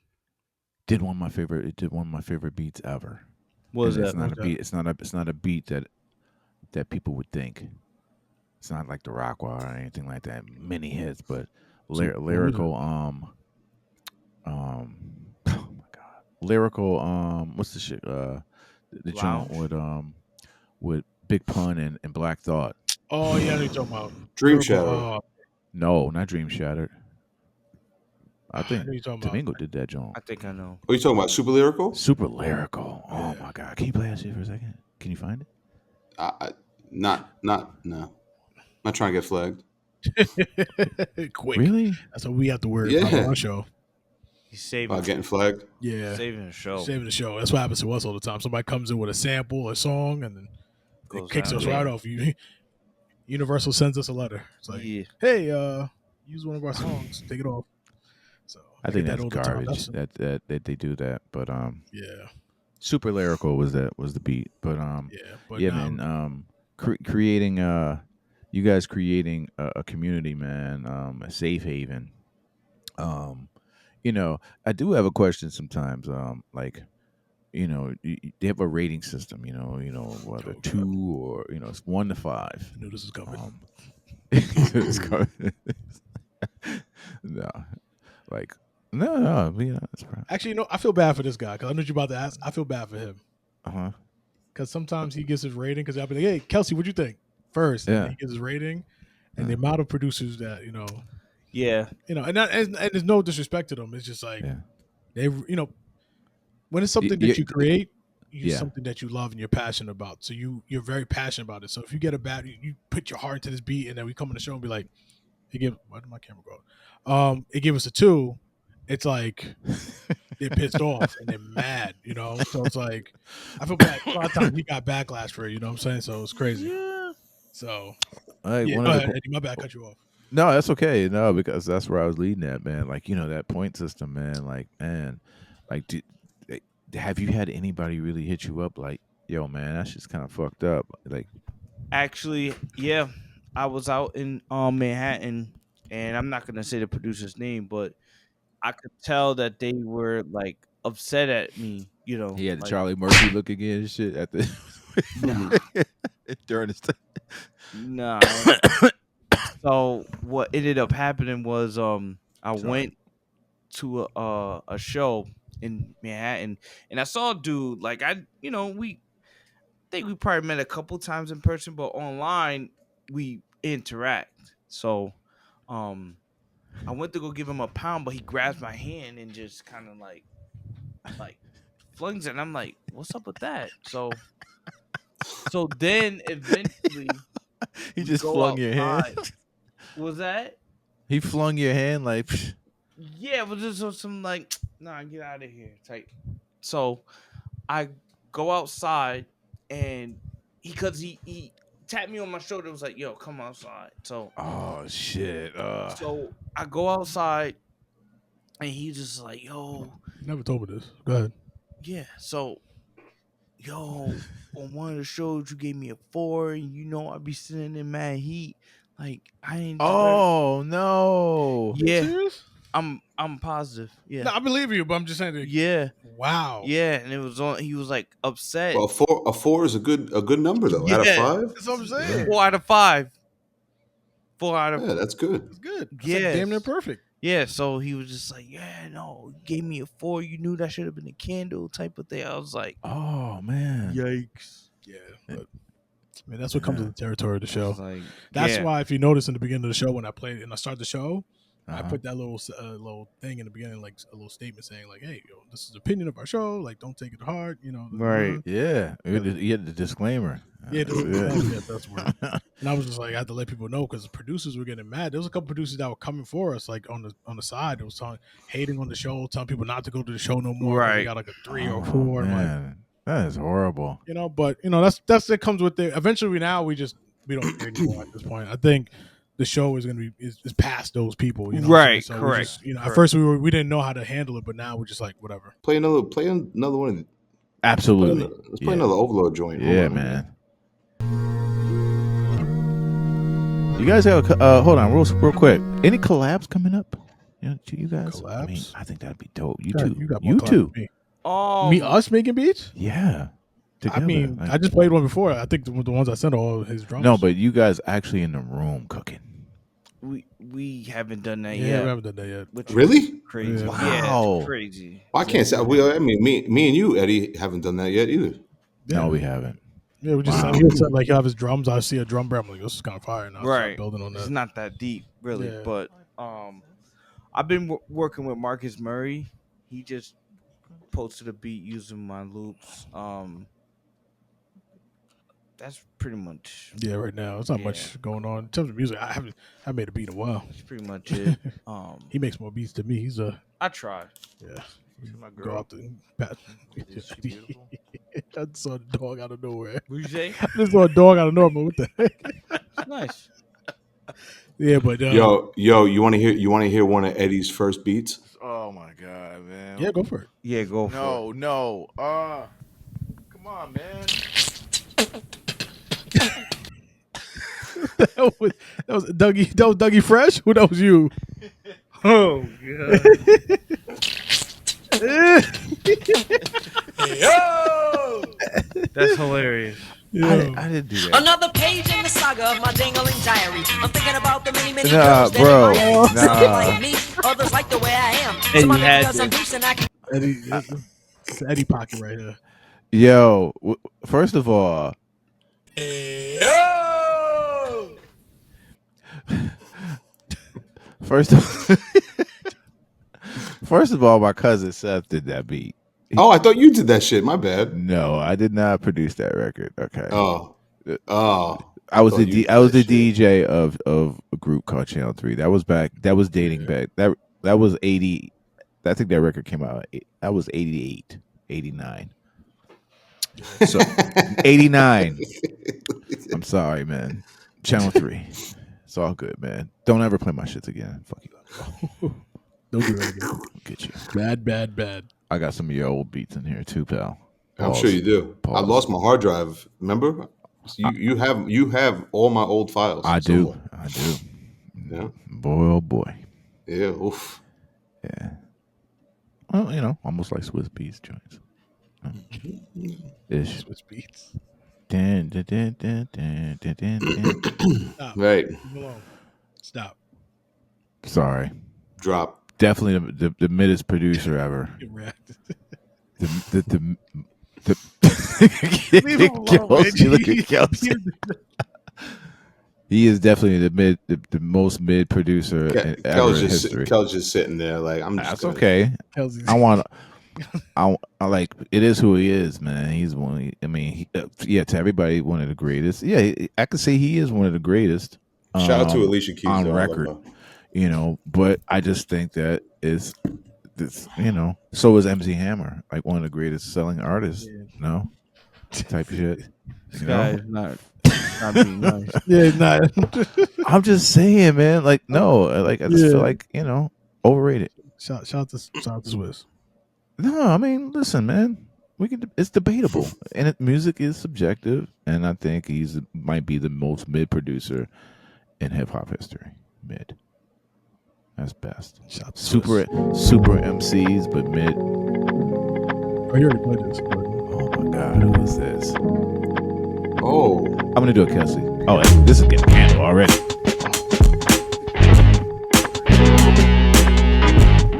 Did one of my favorite beats ever. What was that? It's not a beat. It's not a beat that people would think. It's not like the Rockwilder or anything like that. Many hits, but lyrical. Oh my god, lyrical. What's the shit? The joint with Big Pun and Black Thought. Oh yeah, you're talking about Dream Shadow. No, not Dream Shattered. I I think know you're talking about. Domingo did that joint. I think I know. What are you talking about? Super lyrical? Super lyrical. Oh Yeah. my god! Can you play that shit for a second? Can you find it? No. Not trying to get flagged. Quick. Really? That's what we have to worry about on Yeah. our show. He's saving Getting flagged. Yeah. saving the show. Saving the show. That's what happens to us all the time. Somebody comes in with a sample, a song, and then Goes it kicks down us there. right off. Universal sends us a letter. It's like, Yeah. hey, use one of our songs. Take it off. So I think get that's all the time. garbage that they do that. But Yeah. super lyrical was the beat. But Yeah. But yeah, now, man. Creating you guys creating a community, man. A safe haven. You know, I do have a question sometimes. Like, you know, they have a rating system. You know, whether Oh, God. 2 or it's 1 to 5. I knew this was coming. It's coming. No, like no, it's fine. Actually, I feel bad for this guy because I know you're about to ask. I feel bad for him Uh-huh. because sometimes he gives his rating because I'll be like, hey, Kelsey, what'd you think? First, and Yeah. he gives his rating, and the Yeah. amount of producers that Yeah. and there's no disrespect to them. It's just like Yeah. they, when it's something Y- that you create, it's yeah. something that you love and you're passionate about. So you're very passionate about it. So if you get a bad, you put your heart into this beat, and then we come on the show and be like, why did my camera go? It gave us a 2. It's like they're pissed off and they're mad, So it's like I feel bad. A lot of times he got backlash for it, you know what I'm saying? So it's crazy. Yeah. So Like, yeah, one go of ahead, the, Eddie. My bad, cut you off. no, that's okay. No, because that's where I was leading at, man. Like, that point system, man. Like, man, like, have you had anybody really hit you up like, yo, man, that's just kind of fucked up? Like, Actually, yeah. I was out in Manhattan, and I'm not gonna say the producer's name, but I could tell that they were like upset at me. he had the like, Charlie Murphy look again and shit at the Nah. during his time. nah. So what ended up happening was I Sorry. went to a show in Manhattan, and I saw a dude like we think we probably met a couple times in person, but online we interact. So I went to go give him a pound, but he grabs my hand and just kind of like flings it, and I'm like, what's up with that? So then eventually He we just go flung your hand. outside. Was that? He flung your hand like, psh. Yeah, it was just some like, nah, get out of here type. So I go outside, and because he tapped me on my shoulder, was like, yo, come outside. So oh shit. so I go outside, and he just like, yo, You never told me this. Go ahead. yeah. So yo, on one of the shows you gave me a 4, and I'd be sitting in mad heat. Like I ain't deserve. Oh no. Yeah, Serious? I'm positive. Yeah. No, I believe you, but I'm just saying that. Yeah. Wow. Yeah, and it was on. He was like upset. Well, a four is a good number though. Out of Yeah. 5, That's what I'm saying. 4 out of 5. 4 out of yeah, that's good. That's good. That's Yes. like damn near perfect. yeah. So he was just like, yeah, no, you gave me a 4. You knew that should have been a candle type of thing. I was like, Oh man. yikes. Yeah, but I mean that's what comes with the territory of the I show. was like, That's yeah. why if you notice in the beginning of the show when I played and I start the show, I Uh-huh. put that little thing in the beginning, like a little statement saying like, "Hey, this is the opinion of our show. Like, don't take it to heart." Right. Yeah. You had the disclaimer. Yeah, Yeah. that's word. And I was just like, I had to let people know because the producers were getting mad. There was a couple producers that were coming for us, like on the side. That was hating on the show, telling people not to go to the show no more. 'cause They Right. got like a 3 or Oh, 4. And like, man. That is horrible. but that's it comes with it. Eventually, we don't care anymore at this point. I think the show is gonna be is past those people. Right, So we correct, just, at correct. first we didn't know how to handle it, but now we're just like whatever. Play another one. Absolutely. Let's play another Overload joint. Hold Yeah, on. man. You guys have hold on, real quick. Any collabs coming up? You guys. I mean, Collabs? I think that'd be dope. You Yeah, two. you got more You collabs two. than me. Oh, Us making beats? Yeah. Together. I mean, Like- I just played one before. I think the ones I sent are all his drums. no, but you guys actually in the room cooking. we haven't done that yeah, yet. we haven't done that yet. Which is Really? crazy. Yeah. Yeah, Wow. it's crazy. Well, I can't say. I mean, me and you, Eddie, haven't done that yet either. No, we haven't. Yeah, we just Wow. he would say, like, he'll have his drums. I see a drum beat. I'm like, this is kind of fire. Now start Right. building on It's that. not that deep, really. Yeah. But I've been working with Marcus Murray. He just posted a beat using my loops. That's pretty much. Yeah, right now it's not Yeah. much going on in terms of music. I haven't made a beat in a while. That's pretty much it. He makes more beats than me. He's I try. yeah. She's my Go girl. out the bat. Is she beautiful? I just saw a dog out of nowhere. What you say? I just saw a dog out of nowhere. But what the heck? It's nice. Yeah, but Yo, you want to hear one of Eddie's first beats? Oh my god, man. yeah, go for it. Yeah, go for it. No. Come on, man. that was Dougie. That was Dougie Fresh. Who that was you? Oh god. That's hilarious. Yeah. I didn't do that. Another page in the saga of my dangling diary. I'm thinking about the many, many Nah, girls that bro, admire me. Some nah. like me, others like the way I am. Hey, Some you other had because I'm to. loose and I can Eddie, it's Eddie Pocket right here. Yo, first of all, first of all, my cousin Seth did that beat. Oh, I thought you did that shit. My bad. No, I did not produce that record. Okay. Oh. I was thought the you did I was the that shit. DJ of a group called Channel 3. That was dating back. That was 80. I think that record came out. That was 88, 89. So 89. I'm sorry, man. Channel 3. It's all good, man. Don't ever play my shits again. Fuck you. Don't do that again. I'll get you. Bad. I got some of your old beats in here too, pal. I'm sure you do. I Pause. lost my hard drive. Remember? So you have all my old files. I do. somewhere. I do. Yeah. Boy, oh boy. Yeah. Oof. Yeah. Well, almost like Swiss Beats joints. Ish. Switch beats. Dun, dun, dun, dun, dun, dun, dun, dun. Stop. Right. Leave me alone. Stop. Sorry. Drop. Definitely the middest producer ever. Get wrecked. The Leave him alone, man. Kelsey, look at Kelsey. He is definitely the most mid producer ever in history. Kel's just sitting there like I'm just. That's gonna- okay. Kelsey's- I like it is who he is, man. He's one. I mean, to everybody, one of the greatest. Yeah, I could say he is one of the greatest. Shout out to Alicia Keys on though, I love record. her. But I just think that is this. So is MC Hammer, like one of the greatest selling artists. Type shit. This guy is not being nice. Yeah, he's not. I'm just saying, man. Like no, like I just feel like overrated. Shout out to Swiss. No, I mean, listen, man. It's debatable, and music is subjective, and I think might be the most mid producer in hip hop history. Mid, that's best. Shout out to Super MCs, but mid. Oh, you already played this. Oh my God, who is this? Oh. I'm gonna do a Kel C. Oh, this is getting handled already.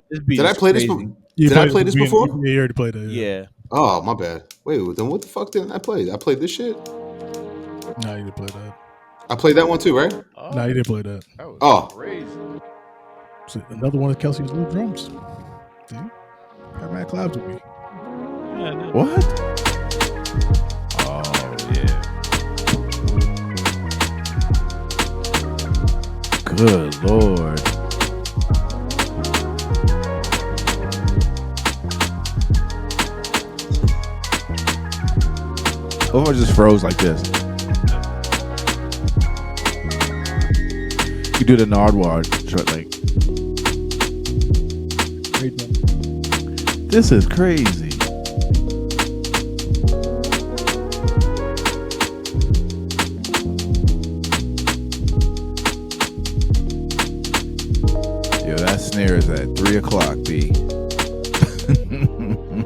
This beat Did I is play this? crazy. Did I play this before? Yeah, you already played it. Yeah. Oh, my bad. Wait, then what the fuck didn't I play? I played this shit. No, you didn't play that. I played that one too, right? No, you didn't play that. That was Oh. crazy. So another one of Kelsey's new drums. See? Got mad collabs with me. What? Oh yeah. Good Lord. What if I just froze like this? You do the Nardwuar like. Great drum. This is crazy. Yo, that snare is at 3 o'clock, B.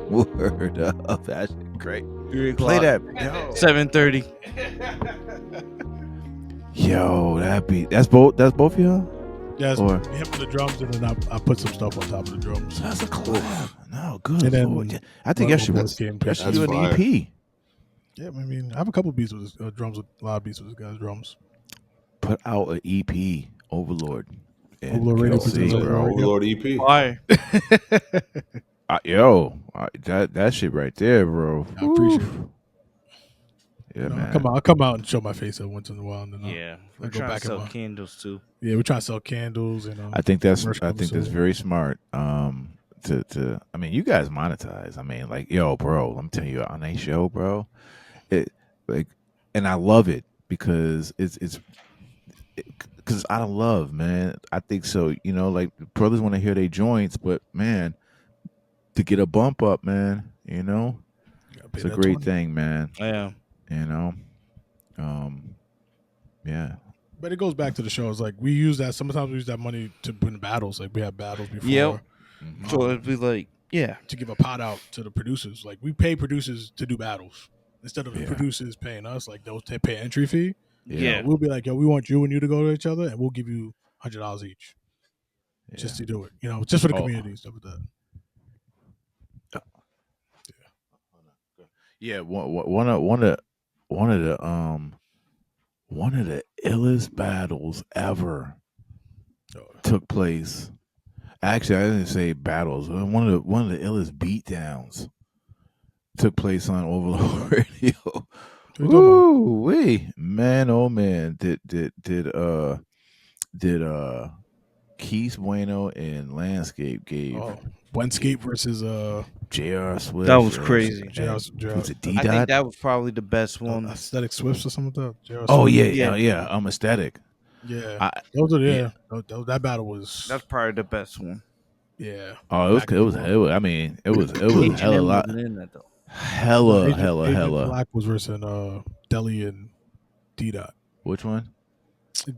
Word up. That's great. 3 Play o'clock. that. 7:30. Yo, that beat. That's both of y'all? Yeah, it's Or- him on the drums, and then I put some stuff on top of the drums. That's a collab. No, good And then Lord. I think y'all should Ovalord came do an fire. EP. Yeah, I mean, I have a couple beats with his, drums, with a lot of beats with this guy's drums. Put out an EP, Overlord. And Overlord Radio Kel C, presents bro. Overlord Radio. Overlord EP. Fire. That shit right there, bro. I appreciate it. Woo. Yeah, You know, man. I'll come out and show my face every once in a while, and then Yeah, we're I go trying to back in sell my. candles too. Yeah, we're trying to sell candles. I think that's merch coming soon. very smart. To I mean, you guys monetize. I mean, like, yo, bro, I'm telling you, on a show, bro, it like, and I love it because it's because out of love, man. I think so. You know, like brothers want to hear their joints, but man, to get a bump up, man, you know, it's a great thing, man. Yeah. You know, yeah. But it goes back to the shows. Like we use that. Sometimes we use that money to win battles. Like we have battles before. Yep. So it'd be like, yeah, to give a pot out to the producers. Like we pay producers to do battles instead of the producers paying us. Like they'll pay entry fee. Yeah. We'll be like, yo, we want you and you to go to each other, and we'll give you $100 each just to do it. You know, just for the community and stuff like that. Yeah, one of the illest battles ever took place. Actually, I didn't say battles. One of the illest beatdowns took place on Ovalord Radio. Woo wee, man! Oh man, did Keith Bueno and Landscape gave Landscape versus J.R. Swift. That was crazy. Was it D I Dot? think that was probably the best one. Aesthetic Swifts or something like that. Oh Swift. yeah. Aesthetic. Yeah, that battle was. That's probably the best one. Yeah. Oh, it was. I mean, it was hella lot. Hella. Agent Black was versus Deli and D Dot. Which one?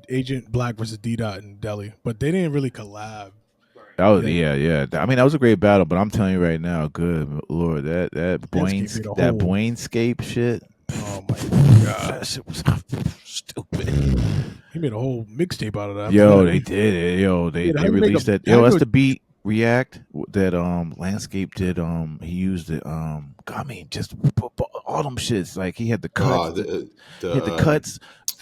Agent Black versus D Dot and Deli, but they didn't really collab. That was yeah. I mean, that was a great battle, but I'm telling you right now, good Lord, that Boynescape shit. Oh my god, that shit was stupid. He made a whole mixtape out of that. Yo, they did it. Yo, they released that. Yo, that's the beat React that Landscape did. He used it. I mean, just all them shits. Like he had the cuts. He had the cuts.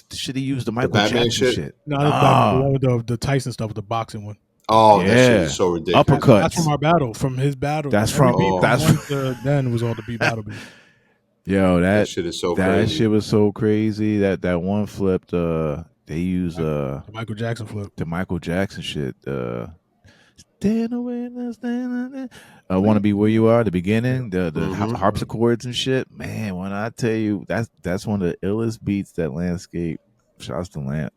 The shit he used, the Michael Jackson shit. No, the one with the Tyson stuff, the boxing one. Oh, yeah. That shit is so ridiculous. Uppercuts. That's from our battle, from his battle. That's from. Then was all the beat battle beat. Yo, that shit is so crazy. That shit was so crazy. That one flipped. They used the Michael Jackson flip. The Michael Jackson shit. Stand away, stand. Wanna be where you are. The beginning, the harpsichords and shit. Man, when I tell you, that's one of the illest beats that Landscape. Shouts to Land.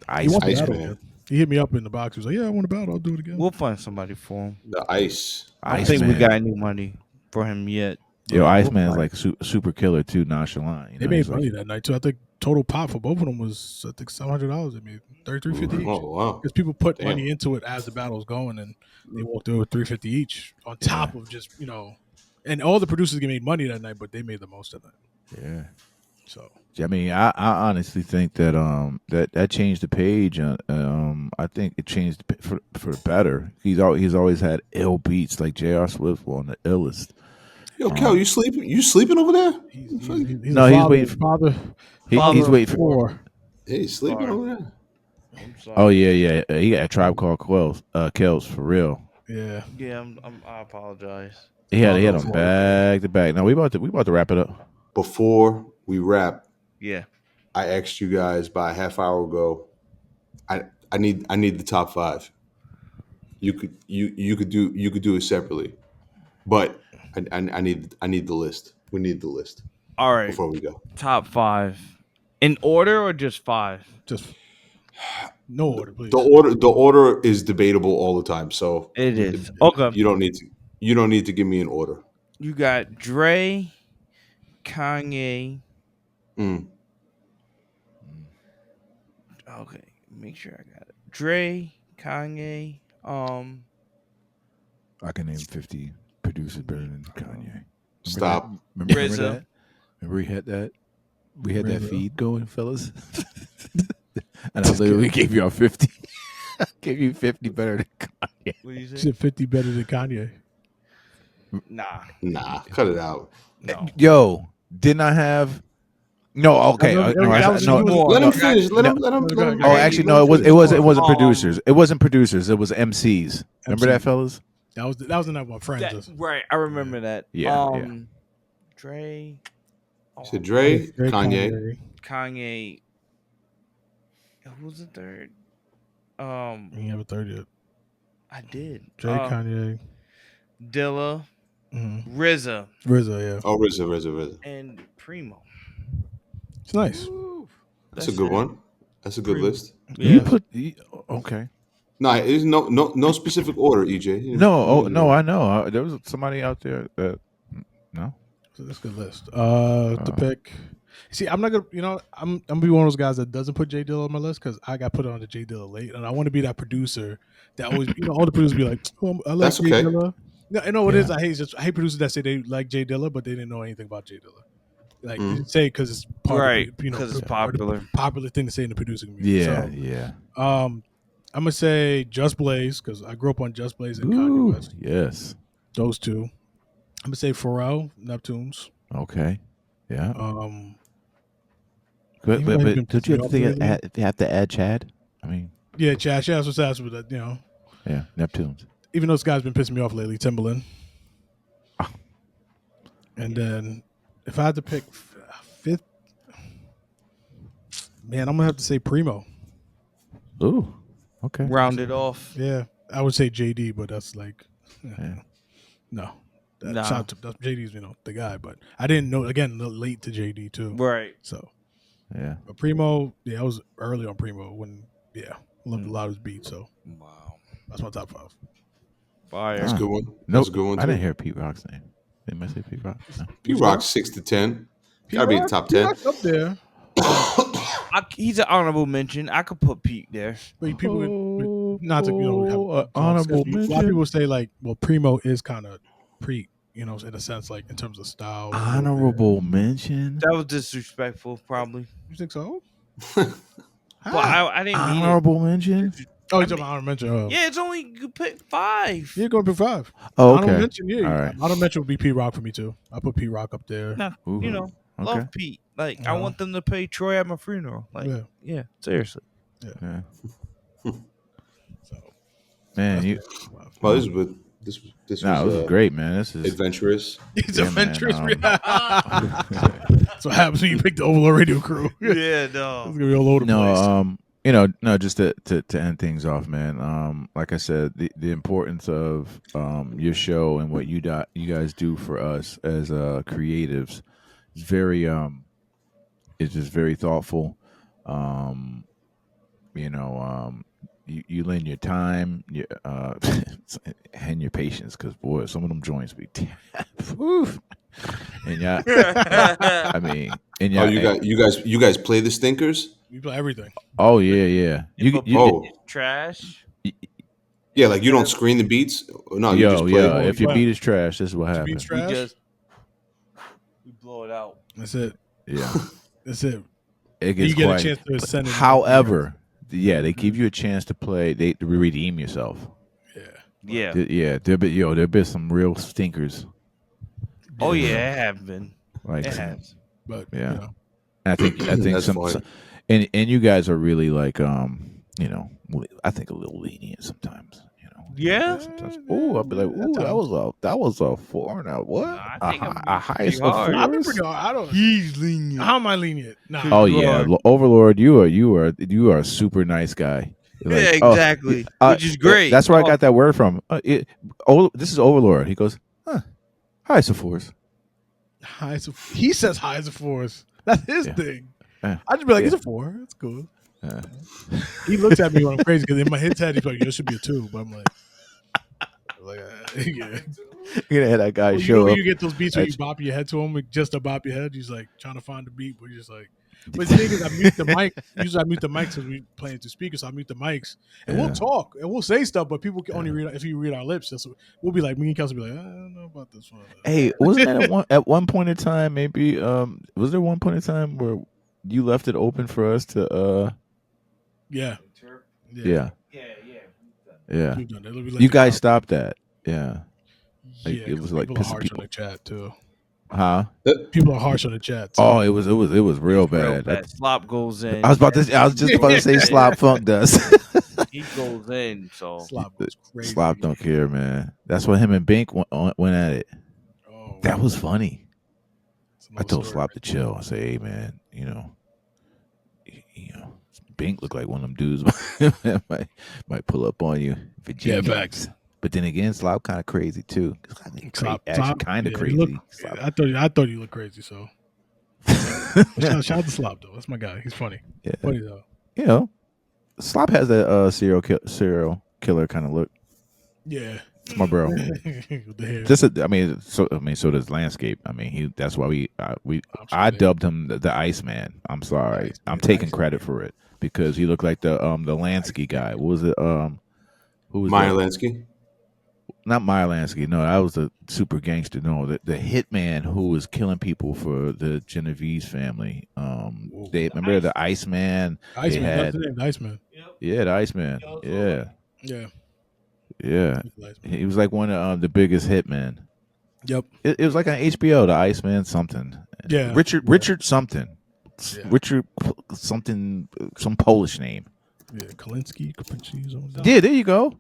Ice Man. He hit me up in the box. He was like, "Yeah, I want a battle. I'll do it again." We'll find somebody for him. The Ice. I don't think we got any money for him yet. Yo, Iceman's like super killer too, nonchalant. You know? They made money that night too. I think total pop for both of them was $700. They made $33.50 each. Oh wow! Because people put money into it as the battle was going, and they walked through with $350 each on top of just and all the producers made money that night, but they made the most of it. Yeah. So I mean, I honestly think that that changed the page. I think it changed for the better. He's always had ill beats like J.R. Swift on the illest. Yo, Kel, you sleeping? You sleeping over there? He's waiting. He's waiting for. Hey, he's sleeping over there. Oh yeah. He got a Tribe Called Quest for real. Yeah. Yeah, I apologize. He had them back to back. Now we about to wrap it up. Before we wrap, I asked you guys about a half hour ago. I need the top 5. You could do it separately, but I need the list. We need the list. All right. Before we go, top 5 in order or just 5? Just no order, please. The order is debatable all the time. So it is okay. You don't need to give me an order. You got Dre, Kanye. Okay, make sure I got it. Dre, Kanye. I can name 50 producers better than Kanye. Stop. Remember that? Remember we had that? We had that feed going, fellas. And I literally gave you all 50. I gave you 50 better than Kanye. What do you say? You said 50 better than Kanye. Nah, cut it out. No. Yo, Didn't I have? No, okay. No, that was No, you was- Let him no, finish. Let no. him. Let him. No, Let go him. ahead, Oh, go actually, let no. him It finish. wasn't producers. It wasn't producers. It was MCs. Remember that, MC. fellas? That was the night my friends. That, right, I remember that. Yeah, Dre, He said Dre, Drake, Kanye. Kanye. Who was the third? You ain't have a third yet. I did. Drake, Kanye, Dilla, RZA, RZA. Yeah, Oh, RZA. and Primo. it's nice. That's a good one. That's a good list. You Yeah. put okay. No, it's no specific order, EJ. No. I know. There was somebody out there that no. So that's a good list. To pick. See, I'm not gonna. I'm gonna be one of those guys that doesn't put J Dilla on my list because I got put on to J Dilla late, and I want to be that producer that always, all the producers be like, "Oh, I like That's J okay. Dilla." No, I know what it is. I hate producers that say they like J Dilla, but they didn't know anything about J Dilla. Like they say because it's part Right, of because it's part of the popular. popular thing to say in the producing community. Yeah. I'm gonna say Just Blaze because I grew up on Just Blaze and Kanye Ooh, West. yes. Those two. I'm gonna say Pharrell, Neptunes. Okay. Yeah. Even though he's But been don't you pissing have me to off lately. have to add Chad? I mean, Yeah, Chad. That's what's that's with that. yeah, Neptunes. Even though this guy's been pissing me off lately, Timbaland. Ah. And then if I had to pick fifth, man, I'm gonna have to say Primo. Ooh. Okay. Rounded off. Yeah, I would say JD, but that's like, Yeah. no. Nah. Shout out to that's JD's, the guy, but I didn't know late to JD too. Right. So, Yeah. but Primo, I was early on Primo when, I loved a lot of his beats. So Wow. that's my top 5. Fire. That's a good one. No, That's a good one. I didn't Too. hear Pete Rock's name. Didn't I say Pete Rock? No. P Rock 6 to 10. Gotta be in the top 10. P-Rock's up there. He's an honorable mention. I could put Pete there. But people not to have honorable a lot of mention. people say like, well, Primo is kind of Preet, in a sense, like in terms of style. Honorable mention. That was disrespectful, probably. You think so? But I didn't mean Honorable mention. Oh, you're talking about honorable mention. Oh. Yeah, it's only you pick 5. You're going to pick 5. Oh, Honorable okay. mention, yeah. All right. Honorable mention would be P Rock for me too. I put P Rock up there. Nah, Ooh. love Okay. Pete. Like, I want them to pay Troy at my funeral. Like, yeah seriously. Yeah. So, Man, Well, this was this is great, man. This is adventurous. it's Yeah, adventurous. man, That's what happens when you pick the Ovalord Radio crew. Yeah, It's no. gonna be all over the place. no, just to end things off, man. Like I said, the importance of your show and what you guys do for us as creatives is very it's just very thoughtful. You lend your time, and your patience, because boy, some of them joints be woof. And yeah, I mean, and yeah, you guys play the stinkers? We play everything. Oh yeah. Trash. Yeah, like you don't screen the beats. No, you just play. Yo, if your beat is trash, this is what Beats happens. trash. We blow it out. That's it. Yeah, That's it. it gets You get quiet. a chance to send it. However, they give you a chance to play. They redeem yourself. Yeah. There been some real stinkers. Oh yeah, it have been. Like, It has. But yeah. I think That's some fine. and you guys are really like I think a little lenient sometimes. Yeah. Sometimes, I'll be like, that was a 4 now. What? Nah, I think I'm a highest pretty of hard. I've been 4s? pretty hard. I don't. He's lenient. How am I lenient? Nah. Oh You yeah, are. Overlord, you are a super nice guy. Like, Yeah, exactly. Which is great. That's where I got that word from. This is Overlord. He goes, hi, Sephora's. He says high as a 4s. That's his thing. Yeah. I just be like, it's a 4. It's cool. He looks at me when I'm crazy because in my head, he's like, "Yo, it should be a 2." But I'm like, yeah. You're gonna have that guy Well, show up. you get those beats where you bop your head to him, just to bop your head. He's like trying to find the beat, but you're just like. But the thing is, I mute the mic. Usually, I mute the mics because we playing through speakers. So I mute the mics, and we'll talk and we'll say stuff, but people can only read if you read our lips. We'll be like, me and Kelsey be like, I don't know about this one. Hey, wasn't that at one point in time? Maybe was there one point in time where you left it open for us to Yeah. Yeah. We've done it. You guys stopped that. Yeah. Like, Yeah, it was like people are pissing harsh people. on the chat too. Huh? People are harsh on the chat. Oh, it was real Real bad. bad. Slop goes in. I was just about to say Slop Funk does. He goes in. So Slop goes crazy. Slop don't care, man. That's what him and Bink went at it. Oh, That was funny. it's I another told story Slop right to chill. I say, hey man, Bink look like one of them dudes might pull up on you. Yeah, facts. But then again, Slop kind of crazy too. Slop- Actually, kind of yeah, crazy. Slop, I thought you looked crazy. So shout out to Slop though. That's my guy. He's funny. Yeah. Funny though. Slop has a serial killer kind of look. Yeah. It's my bro. With the hair. So does Landscape. That's why I sure dubbed him the Iceman. I'm sorry. I'm taking credit for it because he looked like the Lansky guy. What was it? Who was Meyer that? Lansky. Not Meyer Lansky. No, that was the super gangster. No, the hitman who was killing people for the Genovese family. They remember the Iceman. Iceman. They That's had, the name. The Iceman. yeah, the Iceman. Yeah, Yeah. yeah. He was like one of the biggest hitmen. Yep. It was like on HBO, the Iceman something. Yeah. Richard something. Yeah. Richard something, some Polish name. Yeah. Kalinsky. Yeah, there you go.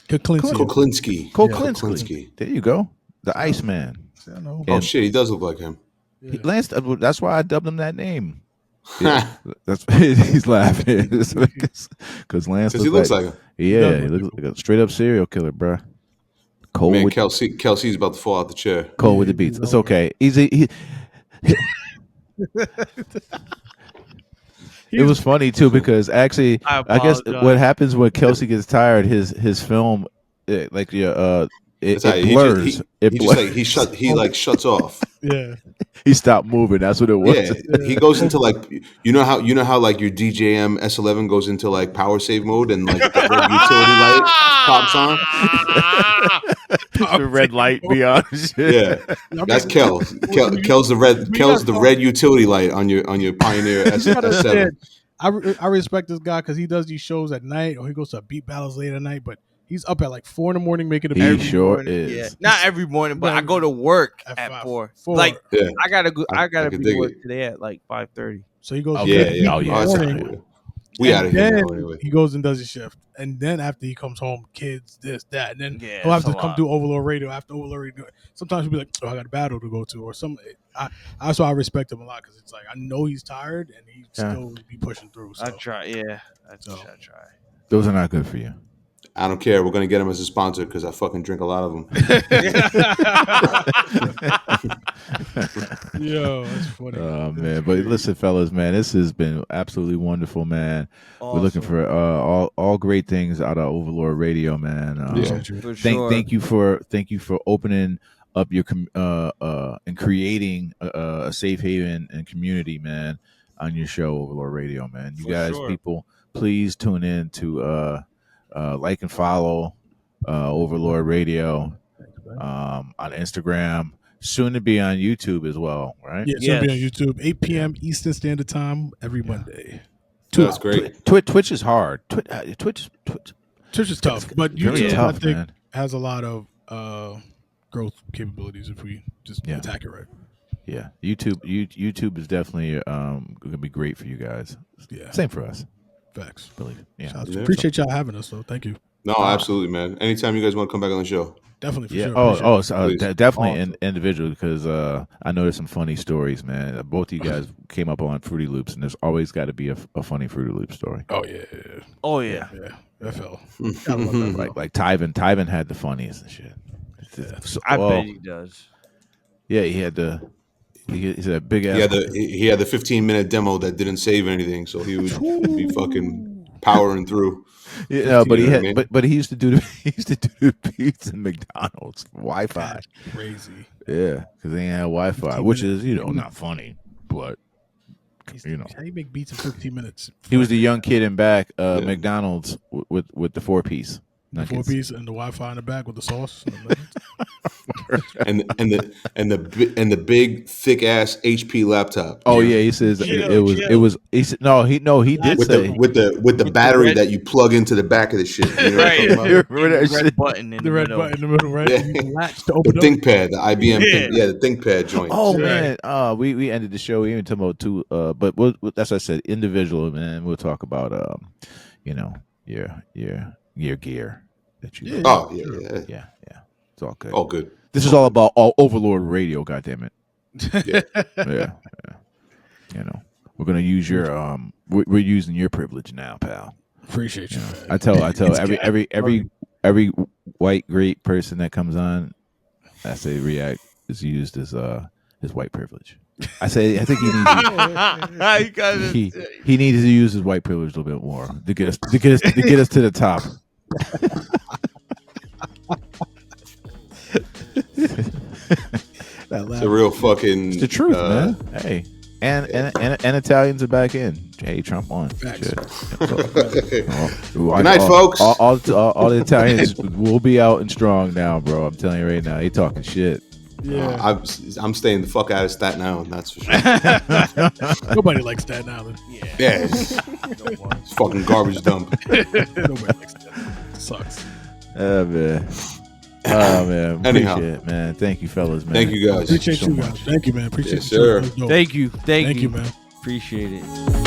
Kuklinski. Koklinski. There you go. The Iceman. I know. Oh shit, he does look like him. Yeah. Lance, that's why I dubbed him that name. Yeah, that's he's laughing because Lance Because he looks like him. Yeah, he looks like a straight up serial killer, bro. Cold Man, with Kel C's about to fall out the chair. cold with the beats. It's okay. It was funny too because actually, I guess what happens when Kelsey gets tired, his film, it blurs. He shuts off. Yeah. He stopped moving. That's what it was. Yeah, he goes into like you know how like your DJM S11 goes into like power save mode and like the red utility light pops on. The red light beyond. Yeah, that's Kel. Kel's the red utility light on your Pioneer S7. I respect this guy because he does these shows at night or he goes to beat battles late at night, but he's up at like 4 a.m. making a beat. He sure morning. is. Yeah. Not every morning, but I go to work at 5. 4. 4. Like Yeah. I gotta be to work it. today at like 5:30. So he goes. Yeah. Oh, yeah. that's morning, cool. We out of here then now anyway. he goes and does his shift, and then after he comes home, kids, this, that, and then Yeah, he'll have it's to a come lot. do Overlord Radio after Overlord Radio. Sometimes he'll be like, "Oh, I got a battle to go to," or something. That's why I respect him a lot because it's like I know he's tired and he still be pushing through. So. I try. Yeah, I So. try. Those are not good for you. I don't care. We're gonna get him as a sponsor because I fucking drink a lot of them. Yo, that's funny. Oh man, but listen, fellas, man, this has been absolutely wonderful, man. We're looking for all great things out of Overlord Radio, man. For sure. Thank you for opening up your and creating a safe haven and community, man, on your show, Overlord Radio, man. You guys, people, please tune in to like and follow Overlord Radio on Instagram. Soon to be on YouTube as well, right? Yeah, it's gonna be on YouTube, 8 p.m. Eastern Standard Time every Monday. That's great. Twitch is hard. Twitch is tough, but very YouTube tough, I think man. has a lot of growth capabilities if we just attack it right. Yeah, YouTube is definitely gonna be great for you guys. Yeah, same for us. Facts. Believe it. Yeah. Appreciate y'all having us, though. Thank you. No, absolutely, man. Anytime you guys want to come back on the show. Definitely, for sure. Please. Definitely individual because I know there's some funny stories, man. Both of you guys came up on Fruity Loops, and there's always got to be a funny Fruity Loop story. Oh yeah. Yeah. That fell. like Tyven had the funniest and shit. I bet he does. Yeah, he had he's a big ass. He had the 15-minute demo that didn't save anything, so he would be fucking powering through. Yeah, but he used to do the beats in McDonald's for Wi-Fi. That's crazy. Yeah, because they ain't had Wi-Fi, which is not funny, but how you make beats in 15 minutes? He was the young kid in back McDonald's with the 4-piece. The Nuggets. 4-piece and the Wi-Fi in the back with the sauce. and the big thick ass HP laptop. Oh yeah, he says it was. He said he did With say the the battery red- that you plug into the back of the shit. You know what I'm talking about? Remember that the shit? red button in The red middle. button in the middle, right? Yeah. You can latch to The open up. ThinkPad, the IBM, the ThinkPad joint. Oh Right. man, we ended the show even talking about two. But that's what I said. Individual, man. We'll talk about your gear that you. Yeah. Oh yeah. Yeah. It's all good. All good. This is all about Overlord Radio. God damn it. Yeah. Yeah. We're gonna use your we're using your privilege now, pal. Appreciate you. Man. I tell It's every white great person that comes on, I say React is used as his white privilege. I think he needs to use his white privilege a little bit more to get us to the top. It's a real fucking. It's the truth, man. Hey, and Italians are back in. Hey, Trump on. Shit. Good night, folks. All the Italians will be out and strong now, bro. I'm telling you right now. He talking shit. Yeah. I'm staying the fuck out of Staten Island. That's for sure. Nobody likes Staten Island. Yeah, it's fucking garbage dump. Nobody likes Staten Island. It sucks. Oh man. Appreciate Anyhow. it, man. Thank you, fellas, man. Thank you guys. Appreciate so you guys. much. Thank you, man. Appreciate Yes, you. sir. That was dope. Thank you. Thank you, man. Appreciate it.